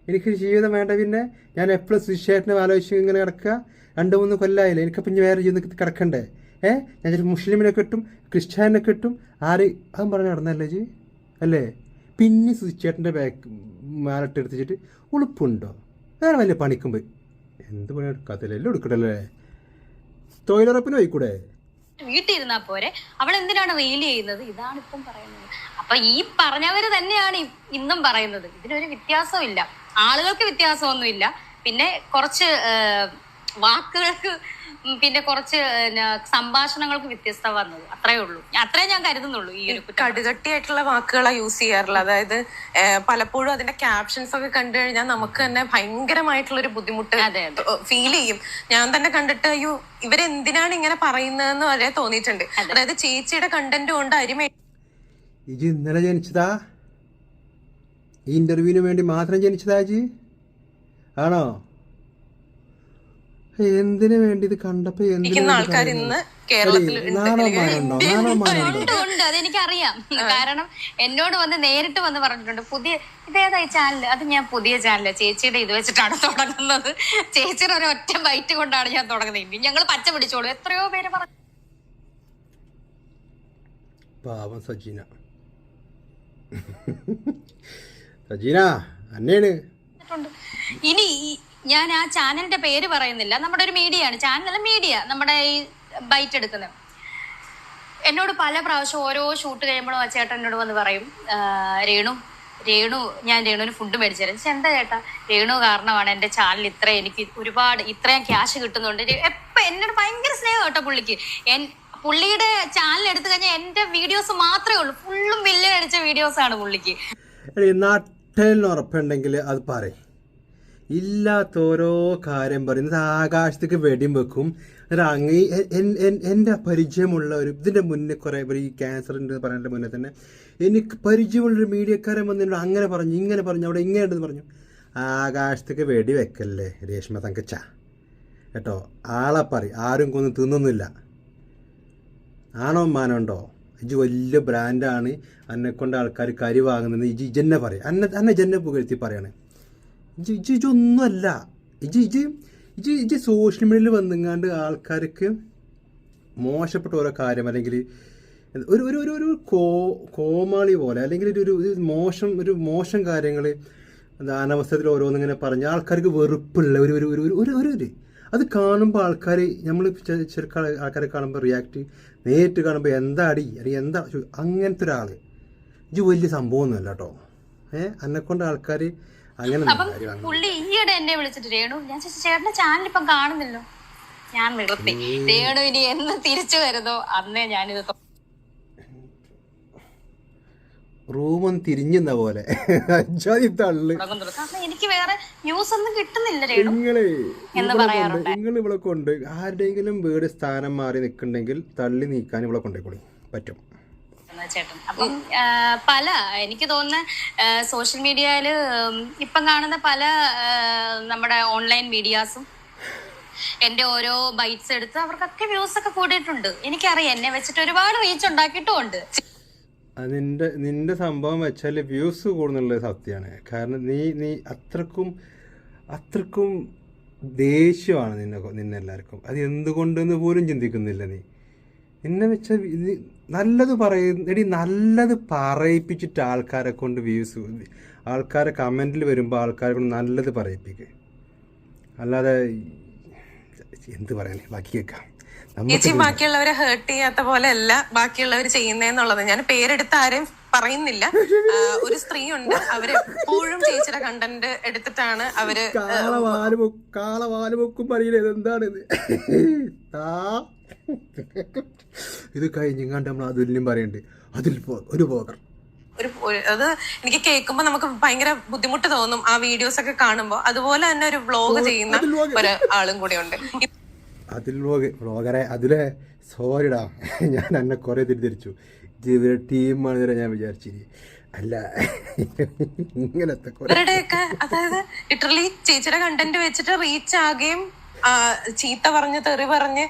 എനിക്ക് ജീവിതം വേണ്ട. പിന്നെ ഞാൻ എപ്പോഴും സുധിഷേട്ടനെ ആലോചിച്ച് ഇങ്ങനെ കിടക്കുക. 2-3 കൊല്ലമായില്ലേ, എനിക്കപ്പം ഇനി വേറെ ജീവിതം കിടക്കണ്ടേ? ഞാൻ ചില മുസ്ലിമിനെ കിട്ടും, ക്രിസ്ത്യാനിനെ കിട്ടും, ആര് അതും പറഞ്ഞ് നടന്നല്ലേ ജി അല്ലേ? പിന്നെ സുധിച്ചേട്ടൻ്റെ മാലട്ടെടുത്തിട്ട് ഉളുപ്പുണ്ടോ? വേറെ വലിയ പണിക്കും പോയി എന്ത് പണി എടുക്കാത്തില്ല, എല്ലാം എടുക്കട്ടല്ലേ? തൊഴിലുറപ്പിന് പോയിക്കൂടെ? വീട്ടിൽ ഇരുന്നാ പോരെ, അവൾ എന്തിനാണ് റീൽ ചെയ്യുന്നത്? ഇതാണ് ഇപ്പം പറയുന്നത്. അപ്പൊ ഈ പറഞ്ഞവര് തന്നെയാണ് ഇന്നും പറയുന്നത്. ഇതിനൊരു വ്യത്യാസവും ഇല്ല, ആളുകൾക്ക് വ്യത്യാസമൊന്നുമില്ല. പിന്നെ കുറച്ച് വാക്കുകൾക്ക്, പിന്നെ കുറച്ച് സംഭാഷണങ്ങൾക്ക് വ്യത്യസ്തത വന്നത്, അത്രേ ഉള്ളൂ. അത്രേ ഞാൻ കരുതുന്നുള്ളൂ. ഈ ഒരു കടുകട്ടിയായിട്ടുള്ള വാക്കുകളാണ് യൂസ് ചെയ്യാറുള്ളത്. അതായത് പലപ്പോഴും അതിന്റെ ക്യാപ്ഷൻസ് ഒക്കെ കണ്ടു കഴിഞ്ഞാൽ നമുക്ക് തന്നെ ഭയങ്കരമായിട്ടുള്ള ഒരു ബുദ്ധിമുട്ട് ഫീൽ ചെയ്യും. ഞാൻ തന്നെ കണ്ടിട്ട് അയ്യോ ഇവരെന്തിനാണ് ഇങ്ങനെ പറയുന്നതെന്ന് വരെ തോന്നിയിട്ടുണ്ട്. അതായത് ചേച്ചിയുടെ കണ്ടന്റ് കൊണ്ട് അരിമ. ഇജി ഇന്നലെ ജനിച്ചതാ? ഈ ഇന്റർവ്യൂവിന് വേണ്ടി മാത്രം ജനിച്ചതാ ജി? ആണോ? എന്തിനു വേണ്ടി ഇത് കണ്ടപ്പോ ആൾക്കാർ ഇന്ന് ഉണ്ട്, അതെനിക്കറിയാം. കാരണം എന്നോട് വന്ന് നേരിട്ട് വന്ന് പറഞ്ഞിട്ടുണ്ട്, പുതിയ ഇതേതായി ചാനൽ. അത് ഞാൻ പുതിയ ചാനല് ചേച്ചിയുടെ ഇത് വെച്ചിട്ടാണ് തുടങ്ങുന്നത്, ചേച്ചിയുടെ ഒരു ഒറ്റ ബൈറ്റ് കൊണ്ടാണ് ഞാൻ തുടങ്ങുന്നത്. ഇനി ഞങ്ങൾ പച്ച പിടിച്ചോളൂ. എത്രയോ പേര് പറഞ്ഞു. പാവം സജീന. സജീന അന്നേണ്. ഇനി ഞാൻ ആ ചാനലിന്റെ പേര് പറയുന്നില്ല, നമ്മുടെ ഒരു മീഡിയയാണ്, ചാനലല്ല മീഡിയ, നമ്മുടെ ഈ ബൈറ്റ് എടുക്കുന്നത്. എന്നോട് പല പ്രാവശ്യം ഓരോ ഷൂട്ട് കഴിയുമ്പോഴും ആ ചേട്ടൻ എന്നോട് വന്ന് പറയും, രേണു ഞാൻ രേണുവിന് ഫുഡ് മേടിച്ചു തരാം. എന്താ ചേട്ടാ, രേണു കാരണമാണ് എൻ്റെ ചാനൽ എനിക്ക് ഇത്രയും ക്യാഷ് കിട്ടുന്നുണ്ട്. എപ്പം എന്നോട് ഭയങ്കര സ്നേഹം കേട്ടോ പുള്ളിക്ക്. പുള്ളിയുടെ ചാനൽ എടുത്തു കഴിഞ്ഞാൽ എൻ്റെ വീഡിയോസ് മാത്രമേ ഉള്ളൂ, ഫുള്ളും വില്ലൻ അടിച്ച വീഡിയോസാണ് പുള്ളിക്ക്. നാട്ടിൽ ഉറപ്പുണ്ടെങ്കിൽ അത് പറയും. ഇല്ലാത്ത ഓരോ കാര്യം പറയുന്നത് ആകാശത്തേക്ക് വെടിയും വെക്കും. അങ്ങ് എൻ്റെ പരിചയമുള്ള ഒരു ഇതിൻ്റെ മുന്നേ കുറേ ഈ ക്യാൻസർ ഉണ്ട് പറയുന്നതിൻ്റെ മുന്നേ തന്നെ എനിക്ക് പരിചയമുള്ളൊരു മീഡിയക്കാരൻ വന്നിട്ട് അങ്ങനെ പറഞ്ഞു, ഇങ്ങനെ പറഞ്ഞു, അവിടെ ഇങ്ങനെ ഉണ്ടെന്ന് പറഞ്ഞു. ആകാശത്തേക്ക് വെടി വെക്കല്ലേ രേഷ്മ തങ്കച്ച കേട്ടോ. ആളെ പറയും, ആരും കൊന്ന് തിന്നൊന്നുമില്ല. ആണോ മാനുണ്ടോ? ഇജ് വലിയ ബ്രാൻഡാണ്, എന്നെക്കൊണ്ട് ആൾക്കാർ കരി വാങ്ങുന്നത്. ഇജന്നെ പറയും, അന്നെ ജന്നെ പുകഴ്ത്തി പറയാണ്. ഇജൊന്നുമല്ല. ഇജ് സോഷ്യൽ മീഡിയയിൽ വന്നിങ്ങാണ്ട് ആൾക്കാർക്ക് മോശപ്പെട്ട ഓരോ കാര്യം, അല്ലെങ്കിൽ ഒരു ഒരു ഒരു കോമാളി പോലെ, അല്ലെങ്കിൽ ഒരു മോശം കാര്യങ്ങൾ അനവസ്ഥത്തിൽ ഓരോന്നിങ്ങനെ പറഞ്ഞ് ആൾക്കാർക്ക് വെറുപ്പുള്ള ഒരു അത് കാണുമ്പോൾ ആൾക്കാർ നമ്മൾ ചെറുക്ക ആൾക്കാരെ കാണുമ്പോൾ നേരിട്ട് കാണുമ്പോൾ എന്താ അടി അല്ലെങ്കിൽ എന്താ അങ്ങനത്തെ ഒരാൾ. ഇത് വലിയ സംഭവമൊന്നുമല്ല കേട്ടോ. എന്നെക്കൊണ്ട് ആൾക്കാർ അങ്ങനെ. പുള്ളി ഈയിടെ എന്നെ വിളിച്ചിട്ട്, രേണു ഞാൻ ചേട്ടന്റെ ചാനൽ ഇപ്പം കാണുന്നില്ലോ. ഞാൻ നിർത്തി. രേണു ഇനി എന്ന് തിരിച്ചു വരുന്നോ അന്നേ ഞാനിത് റൂമൊന്ന് തിരിഞ്ഞെന്ന പോലെ തള്ളു. എനിക്ക് വേറെ ന്യൂസ് ഒന്നും കിട്ടുന്നില്ല രേണു എന്ന് പറയാറുണ്ട്. നിങ്ങൾ ഇവിടെ കൊണ്ട് ആരുടെയെങ്കിലും വീട് സ്ഥാനം മാറി നിൽക്കുന്നുണ്ടെങ്കിൽ തള്ളി നീക്കാൻ ഇവിടെ കൊണ്ടുപോയി പറ്റും ചേട്ടൻ. അപ്പം എനിക്ക് തോന്നുന്ന സോഷ്യൽ മീഡിയയില് ഇപ്പം കാണുന്ന പല നമ്മുടെ ഓൺലൈൻ മീഡിയാസും എന്റെ ഓരോ ബൈറ്റ്സ് എടുത്ത് അവർക്കൊക്കെ വ്യൂസ് ഒക്കെ കൂടിയിട്ടുണ്ട്. എനിക്കറിയാം, എന്നെ വെച്ചിട്ട് ഒരുപാട് റീച്ച് ഉണ്ടാക്കിയിട്ടുമുണ്ട്. നിന്റെ സംഭവം വെച്ചാൽ വ്യൂസ് കൂടുന്നുള്ളത് സത്യമാണ്. കാരണം നീ അത്രക്കും ദേഷ്യമാണ് നിന്നെല്ലാവർക്കും. അത് എന്തുകൊണ്ടെന്ന് പോലും ചിന്തിക്കുന്നില്ല. നിന്നെ വെച്ചാൽ നല്ലത് നല്ലത് പറയിപ്പിച്ചിട്ട് ആൾക്കാരെ കൊണ്ട് വ്യൂസ്, ആൾക്കാരെ കമൻറ്റിൽ വരുമ്പോൾ ആൾക്കാരെ കൊണ്ട് നല്ലത് പറയിപ്പിക്കുക. അല്ലാതെ എന്ത് പറയാനേ, ബാക്കി കേൾക്കാം. ചേച്ചി ബാക്കിയുള്ളവരെ ഹേർട്ട് ചെയ്യാത്ത പോലെ അല്ല ബാക്കിയുള്ളവർ ചെയ്യുന്നതെന്നുള്ളത്. ഞാൻ പേരെടുത്ത് ആരെയും പറയുന്നില്ല. ഒരു സ്ത്രീ ഉണ്ട്, അവരെപ്പോഴും ചേച്ചിയുടെ കണ്ടന്റ് എടുത്തിട്ടാണ് അവര് കാളവാലുമൊക്കും പറയുന്നത്. എന്താണിത്? ഇത് കഴിഞ്ഞാണ്ട് നമ്മൾ അതിലും പറയണ്ട്. അതിൽ ഒരു പോകർ അത് എനിക്ക് കേൾക്കുമ്പോ നമുക്ക് ഭയങ്കര ബുദ്ധിമുട്ട് തോന്നും ആ വീഡിയോസ് ഒക്കെ കാണുമ്പോ. അതുപോലെ തന്നെ ഒരു വ്ലോഗ് ചെയ്യുന്ന ഒരു ആളും കൂടെ ഉണ്ട്. വ്ളോഗറെ അതിലെ സോറിടാ, ഞാൻ എന്നെ കുറെ തിരിച്ചു. ഇവരുടെ ടീമാണ് ഞാൻ വിചാരിച്ചിരി. അല്ല, ഇങ്ങനത്തെ ഇവരുടെയൊക്കെ അതായത് ലിറ്ററലി ചേച്ചിയുടെ കണ്ടന്റ് വെച്ചിട്ട് റീച്ച് ആകുകയും ചീത്ത പറഞ്ഞ് തെറി പറഞ്ഞ്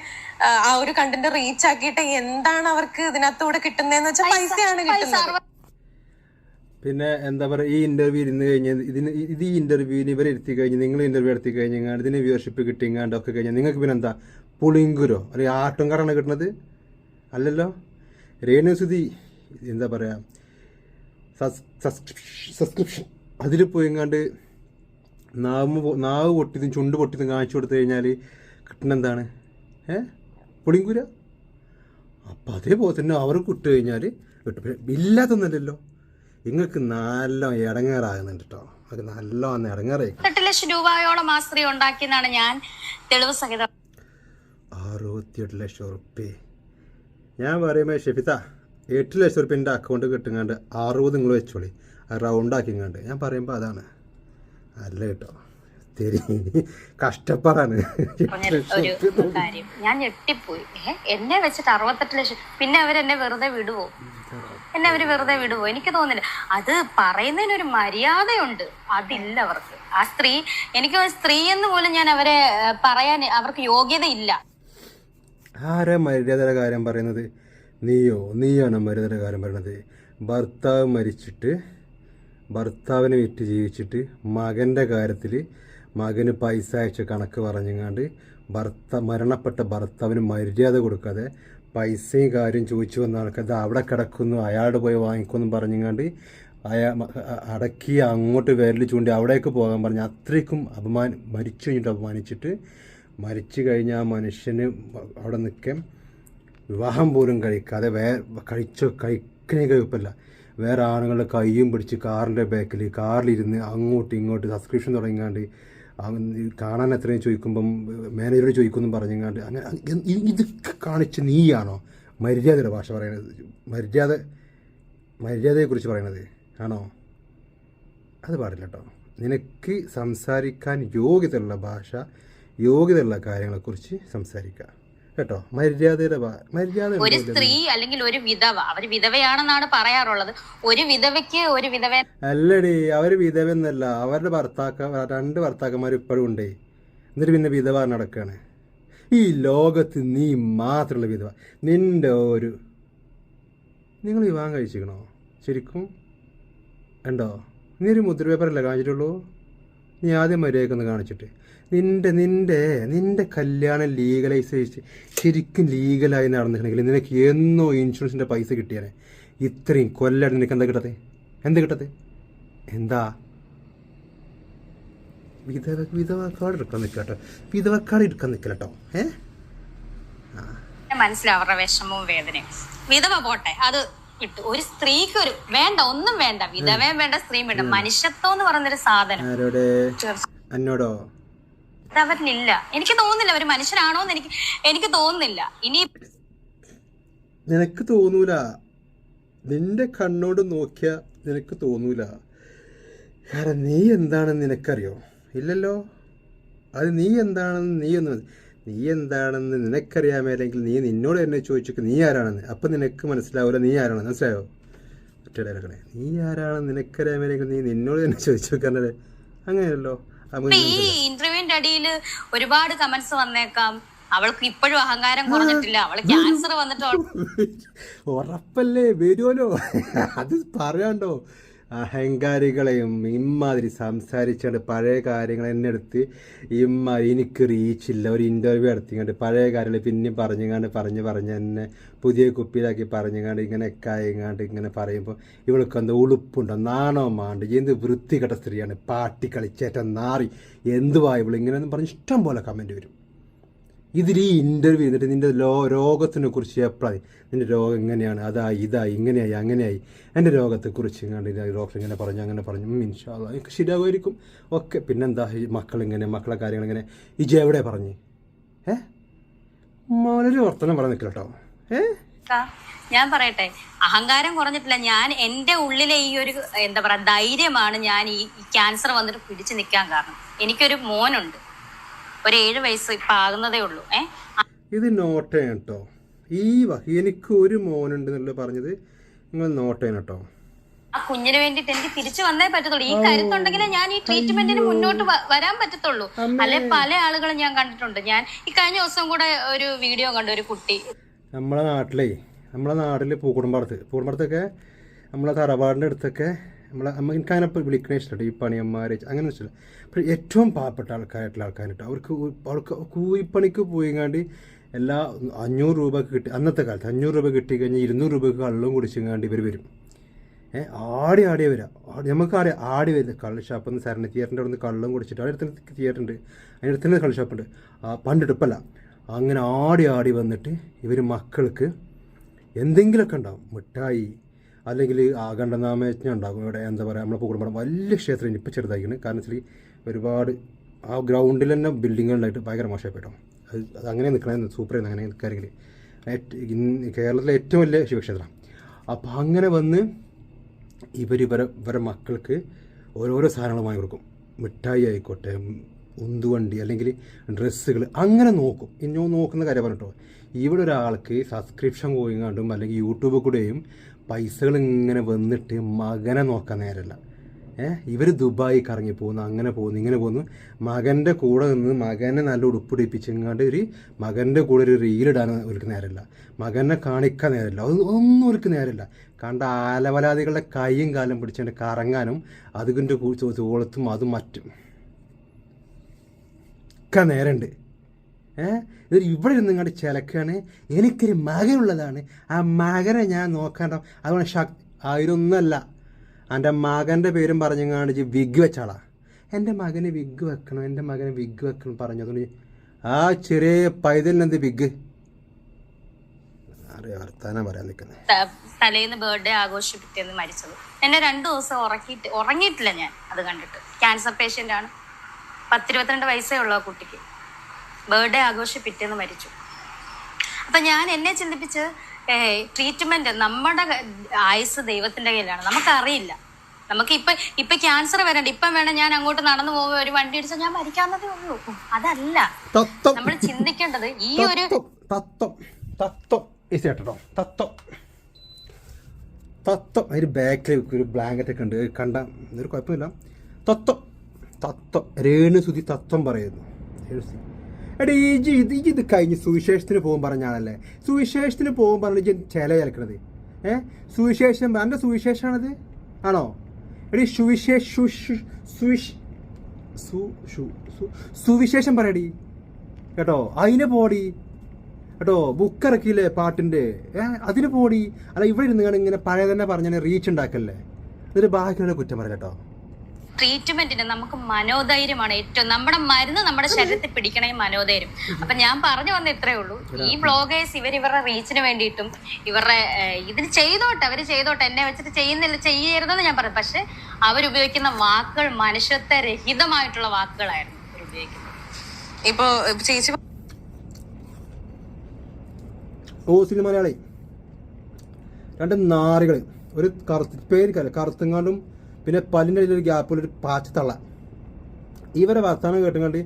ആ ഒരു കണ്ടന്റ് റീച്ച് ആക്കിയിട്ട് എന്താണ് അവർക്ക് ഇതിനകത്തൂടെ കിട്ടുന്നതെന്ന് വെച്ചാൽ പൈസയാണ് കിട്ടുന്നത്. പിന്നെ എന്താ പറയുക, ഈ ഇൻ്റർവ്യൂ ഇരുന്ന് കഴിഞ്ഞാൽ ഈ ഇൻ്റർവ്യൂവിന് ഇവരെ ഇരുത്തി കഴിഞ്ഞ് നിങ്ങൾ ഇൻ്റർവ്യൂ എടുത്തി കഴിഞ്ഞാൽ ഇതിന് വ്യൂവർഷിപ്പ് കിട്ടിങ്ങാണ്ടൊക്കെ കഴിഞ്ഞാൽ നിങ്ങൾക്ക് പിന്നെ എന്താ പുളിങ്കുരോ അല്ലെങ്കിൽ ആട്ടും കറാണ് കിട്ടുന്നത്? അല്ലല്ലോ. രേണുസുതി എന്താ പറയുക, സബ്സ്ക്രിപ്ഷൻ അതിൽ പോയിങ്ങാണ്ട് നാവ് പൊട്ടിയതും ചുണ്ട് പൊട്ടിയതും കാണിച്ചു കൊടുത്തു കഴിഞ്ഞാൽ കിട്ടുന്ന എന്താണ്? പുളിങ്കുര. അപ്പം അതേപോലെ തന്നെ അവർക്ക് ഇട്ട് കഴിഞ്ഞാൽ കിട്ടും. ഇല്ലാത്തൊന്നുമല്ലല്ലോ. നിങ്ങൾക്ക് നല്ല ഇടങ്ങേറാകുന്നുണ്ട് കേട്ടോ. അത് നല്ല ഇടങ്ങേറായി. 8 ലക്ഷം രൂപയോളം ആ സ്ത്രീ ഉണ്ടാക്കിയെന്നാണ് ഞാൻ തെളിവ് സഹിതം. 68 ലക്ഷം ഉറുപ്പ്യ. ഞാൻ പറയുമ്പോൾ ഷെഫിത്ത 8 ലക്ഷം ഉറുപ്പ്യ എൻ്റെ അക്കൗണ്ട് കിട്ടുങ്ങാണ്ട് 60 നിങ്ങൾ വെച്ചോളി, അത് റൗണ്ട് ആക്കിങ്ങാണ്ട്. ഞാൻ പറയുമ്പോൾ അതാണ് അല്ല കേട്ടോ. കഷ്ടപ്പാടാണ്. ഒരു കാര്യം ഞാൻ ഞെട്ടിപ്പോയി. എന്നെ വെച്ചിട്ട് 68 ലക്ഷം. പിന്നെ അവരെന്നെ വെറുതെ വിടുവോ? അവര് വെറുതെ വിടുവോ? എനിക്ക് തോന്നുന്നില്ല. അത് പറയുന്നതിനൊരു മര്യാദയുണ്ട്, അതില്ല അവർക്ക്. ആ സ്ത്രീ, എനിക്ക് സ്ത്രീ എന്ന് പോലും ഞാൻ അവരെ പറയാൻ അവർക്ക് യോഗ്യതയില്ല. ആരാ മര്യാദയുടെ കാര്യം പറയുന്നത്? നീയാണോ മര്യാദയുടെ കാര്യം പറയുന്നത്? ഭർത്താവ് മരിച്ചിട്ട് ഭർത്താവിനെ വിറ്റ് ജീവിച്ചിട്ട് മകൻ്റെ കാര്യത്തിൽ മകന് പൈസ അയച്ച കണക്ക് പറഞ്ഞങ്ങാണ്ട് മരണപ്പെട്ട ഭർത്താവിന് മര്യാദ കൊടുക്കാതെ പൈസയും കാര്യം ചോദിച്ചു വന്ന ആൾക്കാർ അവിടെ കിടക്കുന്നു, അയാളുടെ പോയി വാങ്ങിക്കുമെന്നും പറഞ്ഞങ്ങാണ്ട് അടക്കി അങ്ങോട്ട് വിരൽ ചൂണ്ടി അവിടേക്ക് പോകാൻ പറഞ്ഞ് അത്രയ്ക്കും മരിച്ചു കഴിഞ്ഞിട്ട് അപമാനിച്ചിട്ട് മരിച്ചു കഴിഞ്ഞ ആ മനുഷ്യന് അവിടെ നിൽക്കാൻ വിവാഹം പോലും കഴിക്കാതെ കഴിക്കണേ കഴിപ്പല്ല, വേറെ ആണുങ്ങളുടെ കയ്യും പിടിച്ച് കാറിൻ്റെ ബാക്കിൽ കാറിലിരുന്ന് അങ്ങോട്ടും ഇങ്ങോട്ട് സബ്സ്ക്രിപ്ഷൻ തുടങ്ങിയാണ്ട് കാണാൻ എത്രയും ചോദിക്കുമ്പം മാനേജറോട് ചോദിക്കുമെന്നും പറഞ്ഞങ്ങാണ്ട് അങ്ങനെ ഇതൊക്കെ കാണിച്ച് നീയാണോ മര്യാദയുടെ ഭാഷ പറയണത്? മര്യാദയെക്കുറിച്ച് പറയണത് ആണോ? അത് പാടില്ല കേട്ടോ. നിനക്ക് സംസാരിക്കാൻ യോഗ്യതയുള്ള ഭാഷ, യോഗ്യതയുള്ള കാര്യങ്ങളെക്കുറിച്ച് സംസാരിക്കുക കേട്ടോ. മര്യാദ ഒരു സ്ത്രീ അല്ലെങ്കിൽ ഒരു വിധവ, അവർ വിധവയാണെന്നാണ് പറയാറുള്ളത്. ഒരു വിധവയ്ക്ക് ഒരു വിധവ അല്ലടി, അവർ വിധവ എന്നല്ല, അവരുടെ രണ്ട് ഭർത്താക്കന്മാർ ഇപ്പോഴും ഉണ്ടേ. എന്നിട്ട് പിന്നെ വിധവ നടക്കുകയാണ്. ഈ ലോകത്ത് നീ മാത്രമുള്ള വിധവ. നിങ്ങൾ വിവാഹം കഴിച്ചിരിക്കണോ ശരിക്കും? ഉണ്ടോ? നീ ഒരു മുദ്ര പേപ്പറല്ലേ കാണിച്ചിട്ടുള്ളൂ? നീ ആദ്യം മര്യാദക്കൊന്ന് കാണിച്ചിട്ട് നിന്റെ കല്യാണം ലീഗലൈസ് ശരിക്കും ലീഗലായി നടന്നിട്ടുണ്ടെങ്കിൽ നിനക്ക് എന്നോ ഇൻഷുറൻസിൻ്റെ പൈസ കിട്ടിയാനെ. ഇത്രയും കൊല്ലായിട്ട് നിനക്ക് എന്താ കിട്ടത്തെ? എന്താ വിധവ കാർഡ് എടുക്കാൻ നിൽക്കട്ടോ. വിധവ കാർഡ് എടുക്കാൻ നിൽക്കലട്ടോ. മനസ്സിലാവും അവരുടെ വിഷമവും വേദനയും. വിധവ പോട്ടെ, അത് കിട്ടും. ഒരു സ്ത്രീക്ക് ഒരു വേണ്ട, ഒന്നും വേണ്ട, വിധവയും വേണ്ട, സ്ത്രീയും വേണ്ട. മനുഷ്യത്വം എന്ന് പറയുന്നൊരു സാധനം എന്നോടോ അവരിലില്ല. എനിക്ക് തോന്നുന്നില്ല ഒരു മനുഷ്യനാണോന്ന് എനിക്ക് തോന്നുന്നില്ല. ഇനി നിനക്ക് തോന്നൂല, നിന്റെ കണ്ണോട് നോക്കിയാ നിനക്ക് തോന്നൂല. കാരണം നീ എന്താണെന്ന് നിനക്കറിയോ? ഇല്ലല്ലോ. അത് നീ എന്താണെന്ന് നിനക്കറിയാമല്ലെങ്കിൽ നീ നിന്നോട് എന്നെ ചോദിച്ചൊക്കെ നീ ആരാണെന്ന്. അപ്പം നിനക്ക് മനസ്സിലാവില്ല നീ ആരാണെന്ന്. മനസ്സിലായോ? ഒറ്റയിടക്കണേ, നീ ആരാണെന്ന് നിനക്കറിയാമല്ലെങ്കിൽ നീ നിന്നോട് തന്നെ ചോദിച്ചോക്കാനേ. അങ്ങനെയല്ലോ. ഈ ഇന്റർവ്യൂവിന്റെ അടിയിൽ ഒരുപാട് കമന്റ്സ് വന്നേക്കാം. അവൾക്ക് ഇപ്പോഴും അഹങ്കാരം കുറഞ്ഞിട്ടില്ല. അവള് ക്യാൻസർ വന്നിട്ട് ഉറപ്പല്ലേ വരുമല്ലോ. അത് പറയാണ്ടോ. അഹങ്കാരികളെയും ഇമ്മാതിരി സംസാരിച്ചുകൊണ്ട് പഴയ കാര്യങ്ങൾ എന്നെ എടുത്ത് എനിക്ക് റീച്ചില്ല ഒരു ഇൻ്റർവ്യൂ നടത്തിങ്ങാണ്ട് പഴയ കാര്യങ്ങൾ പിന്നെയും പറഞ്ഞ് എന്നെ പുതിയ കുപ്പിയിലാക്കി പറഞ്ഞുങ്ങാണ്ട് ഇങ്ങനെയൊക്കെ ആയിങ്ങാണ്ട് ഇങ്ങനെ പറയുമ്പോൾ ഇവൾക്ക് എന്താ ഉളുപ്പുണ്ടോ നാണോ മാണ്ട് എന്ത് വൃത്തികെട്ട സ്ത്രീയാണ് പാട്ടി കളിച്ചേറ്റ നാറി എന്തുവാ ഇവൾ ഇങ്ങനെയൊന്നും പറഞ്ഞ് ഇഷ്ടം പോലെ കമൻറ്റ് വരും. ഇതിൽ ഈ ഇൻ്റർവ്യൂ എന്നിട്ട് നിൻ്റെ രോഗത്തിനെ കുറിച്ച് എപ്പോഴായി നിൻ്റെ രോഗം എങ്ങനെയാണ് ഇതായി ഇങ്ങനെയായി അങ്ങനെയായി എൻ്റെ രോഗത്തെക്കുറിച്ച് കണ്ട് ഡോക്ടർ ഇങ്ങനെ പറഞ്ഞു ഇൻഷാ അല്ലാഹ് എനിക്ക് ശരിയാകുമായിരിക്കും ഓക്കെ. പിന്നെന്താ മക്കളെ കാര്യങ്ങൾ ഇങ്ങനെ ഇജ എവിടെ പറഞ്ഞ് വളരെ വർത്തനം പറഞ്ഞു നിൽക്കില്ല കേട്ടോ. ഞാൻ പറയട്ടെ, അഹങ്കാരം കുറഞ്ഞിട്ടില്ല. ഞാൻ എൻ്റെ ഉള്ളിലെ ഈ ഒരു എന്താ പറയാ ധൈര്യമാണ് ഞാൻ ഈ ക്യാൻസർ വന്നിട്ട് പിടിച്ചു നിൽക്കാൻ കാരണം. എനിക്കൊരു മോനുണ്ട്, ഒരു 7 വയസ്സ് ഇപ്പൊ ആകുന്നതേ ഉള്ളൂ. ഇത് നോട്ട് ചെയ്യണം കേട്ടോ. എനിക്ക് ഒരു മോനുണ്ട് എന്നുള്ളത് പറഞ്ഞത് നിങ്ങൾ നോട്ട് ചെയ്യണം കേട്ടോ. ആ കുഞ്ഞിന് വേണ്ടിട്ട് എനിക്ക് തിരിച്ചു വന്നേ പറ്റത്തുള്ളൂ. ഈ കരുത്തുണ്ടെങ്കിലേ ഞാൻ ഈ ട്രീറ്റ്മെന്റിന് മുന്നോട്ട് വരാൻ പറ്റത്തുള്ളൂ. അല്ലെ പല ആളുകളും ഞാൻ കണ്ടിട്ടുണ്ട്. ഞാൻ ഈ കഴിഞ്ഞ ദിവസം കൂടെ ഒരു വീഡിയോ കണ്ടു. ഒരു കുട്ടി നമ്മളെ നാട്ടിൽ പൂക്കുടുംബത്തൊക്കെ നമ്മളെ തറവാടിൻ്റെ അടുത്തൊക്കെ എനിക്കങ്ങനെ വിളിക്കണേ ഇഷ്ടമല്ലോ ഈ പണിയന്മാർ അങ്ങനെ വെച്ചില്ല. പക്ഷേ ഏറ്റവും പാവപ്പെട്ട ആൾക്കാരുണ്ട്. അവർക്ക് കൂലിപ്പണിക്ക് പോയിങ്ങാണ്ട് എല്ലാ 500 രൂപ കിട്ടി. അന്നത്തെ കാലത്ത് 500 രൂപ കിട്ടിക്കഴിഞ്ഞാൽ 200 രൂപയ്ക്ക് കള്ളും കുടിച്ചിങ്ങാണ്ട് ഇവർ വരും. ആടി വരാം. നമുക്കറിയാം ആടി വരുന്നത് കള്ള് ഷാപ്പിൽ നിന്ന് സരണ തിയേറ്ററിൻ്റെ അവിടെ നിന്ന് കള്ളും കുടിച്ചിട്ട് അവിടെ അടുത്ത് തിയേറ്റർ ഉണ്ട്, അതിൻ്റെ അടുത്ത് തന്നെ കള്ള് ഷാപ്പുണ്ട്. പണ്ടിട്ട് ഇപ്പല്ല. അങ്ങനെ ആടി വന്നിട്ട് ഇവർ മക്കൾക്ക് എന്തെങ്കിലുമൊക്കെ ഉണ്ടാവും, മിഠായി അല്ലെങ്കിൽ ആകണ്ഠനാമയജ്ഞ ഉണ്ടാകും. ഇവിടെ എന്താ പറയുക നമ്മളെ പൂക്കുടുംബം വലിയ ക്ഷേത്രം ഇപ്പോൾ ചെറുതായിരിക്കുന്നത്. കാരണം വെച്ചാൽ ഒരുപാട് ആ ഗ്രൗണ്ടിൽ തന്നെ ബിൽഡിങ്ങുകളുണ്ടായിട്ട് ഭയങ്കര മോശമായിട്ടോ. അത് അങ്ങനെ നിൽക്കണേ സൂപ്പർ ചെയ്യുന്നത് അങ്ങനെ നിൽക്കുകയാണെങ്കിൽ കേരളത്തിലെ ഏറ്റവും വലിയ ശിവക്ഷേത്രം. അപ്പോൾ അങ്ങനെ വന്ന് ഇവരെ മക്കൾക്ക് ഓരോരോ സാധനങ്ങൾ വാങ്ങി കൊടുക്കും. മിഠായി ആയിക്കോട്ടെ, ഉന്തുവണ്ടി അല്ലെങ്കിൽ ഡ്രസ്സുകൾ അങ്ങനെ നോക്കും. ഇനി നോക്കുന്ന കാര്യം പറഞ്ഞിട്ടോ, ഇവിടെ ഒരാൾക്ക് സബ്സ്ക്രിപ്ഷൻ പോയിങ്ങാണ്ടും അല്ലെങ്കിൽ യൂട്യൂബിൽ കൂടെയും പൈസകൾ ഇങ്ങനെ വന്നിട്ട് മകനെ നോക്കാൻ നേരമില്ല. ഇവർ ദുബായി കറങ്ങി പോകുന്നു, അങ്ങനെ പോകുന്നു, ഇങ്ങനെ പോകുന്നു. മകൻ്റെ കൂടെ നിന്ന് മകനെ നല്ല ഉടുപ്പിടിപ്പിച്ചിങ്ങാണ്ട് മകൻ്റെ കൂടെ ഒരു റീലിടാൻ അവർക്ക് നേരമില്ല, മകനെ കാണിക്കാൻ നേരമില്ല, ഒന്നും അവർക്ക് നേരമില്ല. കണ്ട ആലവലാദികളുടെ കൈയും കാലം പിടിച്ചുകൊണ്ട് കറങ്ങാനും അതിൻ്റെ തോളത്തും അതും മറ്റും ഒക്കെ നേരമുണ്ട്. എന്നിട്ട് ഇവിടെ ഇരുന്ന് ഇങ്ങോട്ട് ചിലക്കാണ് എനിക്കൊരു മകനുള്ളതാണ്, ആ മകനെ ഞാൻ നോക്കാണ്ടോ. അതുകൊണ്ട് ആയിരൊന്നുമല്ല, എൻ്റെ മകൻ്റെ പേരും പറഞ്ഞങ്ങാണ്ട് വിഗ് വെച്ചാളാ. എൻ്റെ മകന് വിഗ് വെക്കണം പറഞ്ഞതുകൊണ്ട് ആ ചെറിയ പൈതലിനെന്ത് വിഗ് വർത്താനം പറയാൻ നിൽക്കുന്നത്. തലേന്ന് ബർത്ത്ഡേ ആഘോഷിപ്പിറ്റേന്ന് മരിച്ചത്. എന്നെ 2 ദിവസം ഉറങ്ങിയിട്ടില്ല ഞാൻ അത് കണ്ടിട്ട്. ക്യാൻസർ പേഷ്യൻ്റ് ആണ്, 10-22 വയസ്സേ ഉള്ളൂ ആ കുട്ടിക്ക്. ബർത്ത്ഡേ ആഘോഷിപ്പിറ്റേന്ന് മരിച്ചു. അപ്പം ഞാൻ എന്നെ ചിന്തിപ്പിച്ച് ട്രീറ്റ്മെന്റ് നമ്മുടെ ആയുസ് ദൈവത്തിന്റെ കയ്യിലാണ്, നമുക്കറിയില്ല. നമുക്ക് ഇപ്പൊ ക്യാൻസർ വരണ്ട, ഇപ്പം വേണം ഞാൻ അങ്ങോട്ട് നടന്നു പോകുമ്പോൾ ഒരു വണ്ടി ഇടിച്ചാൽ ഞാൻ മരിക്കാവുന്നതേ ഉള്ളൂ. അതല്ല നമ്മൾ ചിന്തിക്കേണ്ടത്. ഈ ഒരു തത്വം അതിന് ബാക്കിൽ ഒരു ബ്ലാങ്കറ്റ് ഒക്കെ ഉണ്ട്, കണ്ട ഒരു കുഴപ്പമില്ല. തത്വം രേണുസുതി തത്വം പറയുന്നു. എടാ ഇത് കഴിഞ്ഞ് സുവിശേഷത്തിന് പോകും പറഞ്ഞാണല്ലേ, സുവിശേഷത്തിന് പോകും പറഞ്ഞ ചില ചലക്കണത്. സുവിശേഷം എൻ്റെ സുവിശേഷമാണത് ആണോ? എടീ സുവിശേഷം പറയടി കേട്ടോ, അതിനെ പോടി കേട്ടോ. ബുക്ക് ഇറക്കിയില്ലേ പാട്ടിൻ്റെ, അതിന് പോടി. അല്ല ഇവിടെ ഇരുന്ന് ഇങ്ങനെ പഴയ തന്നെ പറഞ്ഞാൽ റീച്ച് ഉണ്ടാക്കല്ലേ, എന്നിട്ട് ബാക്കിയുള്ള കുറ്റം പറ കേട്ടോ. ട്രീറ്റ്മെന്റിന് നമുക്ക് മനോധൈര്യമാണ് ഏറ്റവും. നമ്മുടെ മരുന്ന് നമ്മുടെ ശരീരത്തിൽ പിടിക്കണേ മനോധൈര്യം. അപ്പൊ ഞാൻ പറഞ്ഞു വന്ന ഇത്രേ ഉള്ളൂ. ഈ ബ്ലോഗേഴ്സ് ഇവരുടെ റീച്ചിന് വേണ്ടിയിട്ടും ഇവരുടെ ഇതിന് അവര് ചെയ്തോട്ടെ, എന്നെ വെച്ചിട്ട് ചെയ്യരുതെന്ന് ഞാൻ പറയും. പക്ഷെ അവരുപയോഗിക്കുന്ന വാക്കുകൾ മനുഷ്യത്വ രഹിതമായിട്ടുള്ള വാക്കുകളായിരുന്നു അവരുപയോഗിക്കുന്നത്. ഇപ്പൊ ചേച്ചി ഓസിന് മലയാളി 2 നാറുകൾ, ഒരു കറുത്തങ്ങാണ്ടും പിന്നെ പല്ലിൻ്റെ ഇടയിലൊരു ഗ്യാപ്പിലൊരു പാച്ചത്തള്ള. ഇവരെ വർത്താനം കേട്ടുകൊണ്ട്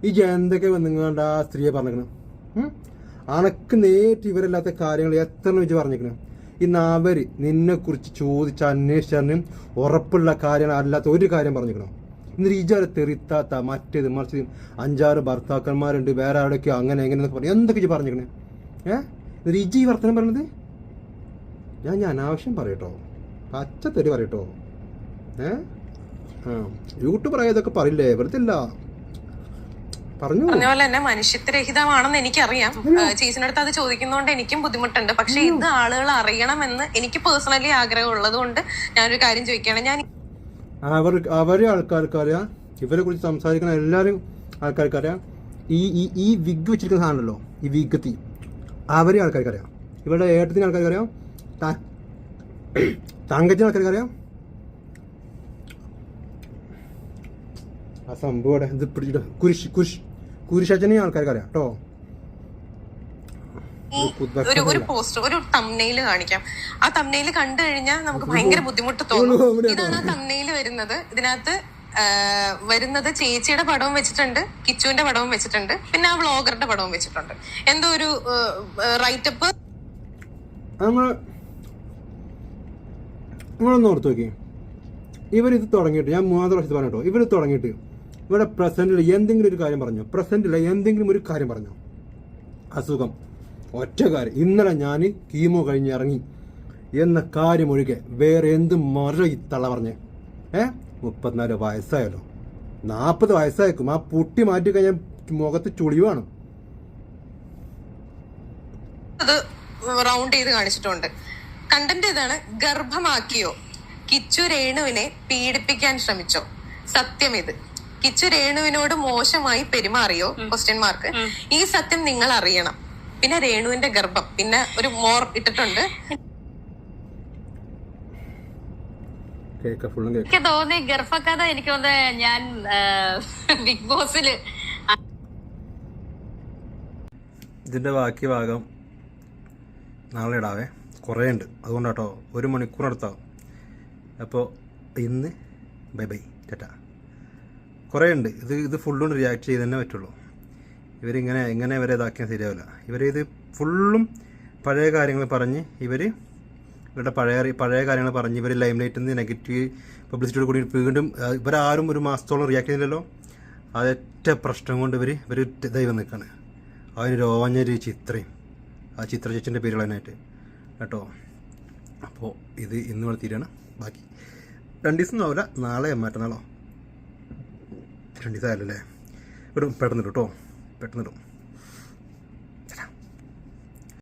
ഈ ജയന്തൊക്കെ വന്നുകൊണ്ട് ആ സ്ത്രീയെ പറഞ്ഞിരിക്കണം. അനക്ക് നേരിട്ട് ഇവരല്ലാത്ത കാര്യങ്ങൾ എത്ര വെച്ച് പറഞ്ഞിരിക്കണം. ഇന്ന് അവർ നിന്നെക്കുറിച്ച് ചോദിച്ച് അന്വേഷിച്ചറിഞ്ഞും ഉറപ്പുള്ള കാര്യങ്ങൾ അല്ലാത്ത ഒരു കാര്യം പറഞ്ഞിരിക്കണം. എന്നിട്ട് ഇജാരെ തെറിത്താത്ത മറ്റേത് മറിച്ച് 5-6 ഭർത്താക്കന്മാരുണ്ട് വേറെ ആരുടെയൊക്കെയോ അങ്ങനെ എങ്ങനെയെന്നൊക്കെ പറഞ്ഞു. എന്തൊക്കെ ഇജ്ജ് പറഞ്ഞിരിക്കണേ? എന്നിട്ട് ഇജ്ജ് ഈ വർത്തനം പറഞ്ഞത് ഞാൻ അനാവശ്യം പറയട്ടോ, പച്ച തെറി പറയട്ടോ. യൂട്യൂബർ ആയതൊക്കെ പറയില്ലേ, വെറുതെ ഇല്ല പറഞ്ഞു. പറഞ്ഞ പോലെ തന്നെ മനുഷ്യത്വരഹിതമാണെന്ന് എനിക്കറിയാം. ചേച്ചിന്റെ അടുത്ത് അത് ചോദിക്കുന്നതുകൊണ്ട് എനിക്കും ബുദ്ധിമുട്ടുണ്ട്. പക്ഷെ ഇത് ആളുകൾ അറിയണമെന്ന് എനിക്ക് പേഴ്സണലി ആഗ്രഹം ഉള്ളത് കൊണ്ട് ഞാനൊരു കാര്യം ചോദിക്കുകയാണ്. ഞാൻ അവരെ ആൾക്കാർക്കറിയാം, ഇവരെ കുറിച്ച് സംസാരിക്കുന്ന എല്ലാവരും ആൾക്കാർക്കറിയാം. ഈ വിഗ് വെച്ചിരിക്കുന്ന സാധനമല്ലോ, ഈ വിഗത്തി, അവരെ ആൾക്കാർക്കറിയാം. ഇവരുടെ ഏട്ടത്തിന് ആൾക്കാർക്കറിയാം, തങ്കത്തിന് ആൾക്കാർക്കറിയാം. ആ സംഭവം ഇത് പിടിച്ചിട്ട് കുരിശച്ചനെയും ആൾക്കാർക്കറിയാം കേട്ടോ. ഒരു പോസ്റ്റർ, ഒരു തംനെയിൽ കാണിക്കാം. ആ തംനെയിൽ കണ്ടു കഴിഞ്ഞാൽ നമുക്ക് ഭയങ്കര ബുദ്ധിമുട്ട് തോന്നും. ഇതാണ് ആ തംനെയിൽ വരുന്നത്. ഇതിനകത്ത് വരുന്നത് ചേച്ചിയുടെ പടവും വെച്ചിട്ടുണ്ട്, കിച്ചുവിന്റെ പടവും വെച്ചിട്ടുണ്ട്, പിന്നെ ആ വ്ളോഗറുടെ പടവും വെച്ചിട്ടുണ്ട്. എന്തോ ഒരു റൈറ്റപ്പ്. നിങ്ങളൊന്ന് ഓർത്ത് നോക്കി, ഇവരിത് തുടങ്ങിയിട്ട്, ഞാൻ 3 വർഷത്തിൽ പറഞ്ഞോ, ഇവർ തുടങ്ങിയിട്ട് ഇവിടെ പ്രസന്റിൽ എന്തെങ്കിലും ഒരു കാര്യം പറഞ്ഞോ? പ്രസന്റിൽ എന്തെങ്കിലും ഒരു കാര്യം പറഞ്ഞോ? അസുഖം, ഒറ്റ കാര്യം, ഇന്നലെ ഞാൻ കീമോ കഴിഞ്ഞ് ഇറങ്ങി എന്ന കാര്യം ഒഴികെ വേറെ എന്ത് മറ ഈ തള്ള പറഞ്ഞേ? 34 വയസ്സായല്ലോ, 40 വയസ്സായേക്കും. ആ പുട്ടി മാറ്റി കഴിഞ്ഞാൽ മുഖത്ത് ചുളിവാണ്. അത് റൗണ്ട് ചെയ്ത് കാണിച്ചിട്ടുണ്ട്. കണ്ടന്റ് ഇതാണ്: ഗർഭമാക്കിയോ? കിച്ചു രേണുവിനെ പീഡിപ്പിക്കാൻ ശ്രമിച്ചോ? സത്യം ഇത്. കിച്ചു രേണുവിനോട് മോശമായി പെരുമാറിയോ? ക്വസ്റ്റ്യൻ. ഈ സത്യം നിങ്ങൾ അറിയണം. പിന്നെ രേണുവിന്റെ ഗർഭം, പിന്നെ ഒരു മോർ ഇട്ടിട്ടുണ്ട്. എനിക്ക് തോന്നി ഗർഭക്കഥ, എനിക്ക് തോന്നുന്നത് ഞാൻ ബിഗ് ബോസില് ഇതിന്റെ ബാക്കി ഭാഗം നാളെ ഇടാവേ. കുറേ ഉണ്ട്, അതുകൊണ്ടാട്ടോ 1 മണിക്കൂറെടുത്താവും. അപ്പോൾ ഇന്ന് ബൈ ബൈ, ടാറ്റാ. കുറേ ഉണ്ട്, ഇത് ഫുള്ളും റിയാക്ട് ചെയ്ത് തന്നെ പറ്റുള്ളൂ. എങ്ങനെ ഇവരെ ഇതാക്കിയാൽ ശരിയാവില്ല. ഇവരിത് ഫുള്ളും പഴയ കാര്യങ്ങൾ പറഞ്ഞ് ഇവരുടെ പഴയ കാര്യങ്ങൾ പറഞ്ഞ് ഇവർ ലൈം ലൈറ്റിൽ നിന്ന് നെഗറ്റീവ് പബ്ലിസിറ്റിയോട് കൂടി വീണ്ടും ഇവരാരും ഒരു മാസത്തോളം റിയാക്ട് ചെയ്തില്ലല്ലോ. അതൊറ്റ പ്രശ്നം കൊണ്ട് ഇവർ ദൈവം നിൽക്കുകയാണ്. അതിന് രോഞ്ഞൊരു ചിത്രയും, ആ ചിത്ര ചേച്ചിൻ്റെ പേരുള്ളതിനായിട്ട് കേട്ടോ. അപ്പോൾ ഇത് ഇന്ന് ഇവിടെ തീരുകയാണ്. ബാക്കി 2 ദിവസം ആവില്ല, നാളെ മറ്റന്നാളോ 2 ദിവസം ആയല്ലേ. പെട്ടെന്നിടും കേട്ടോ, പെട്ടെന്നിടും.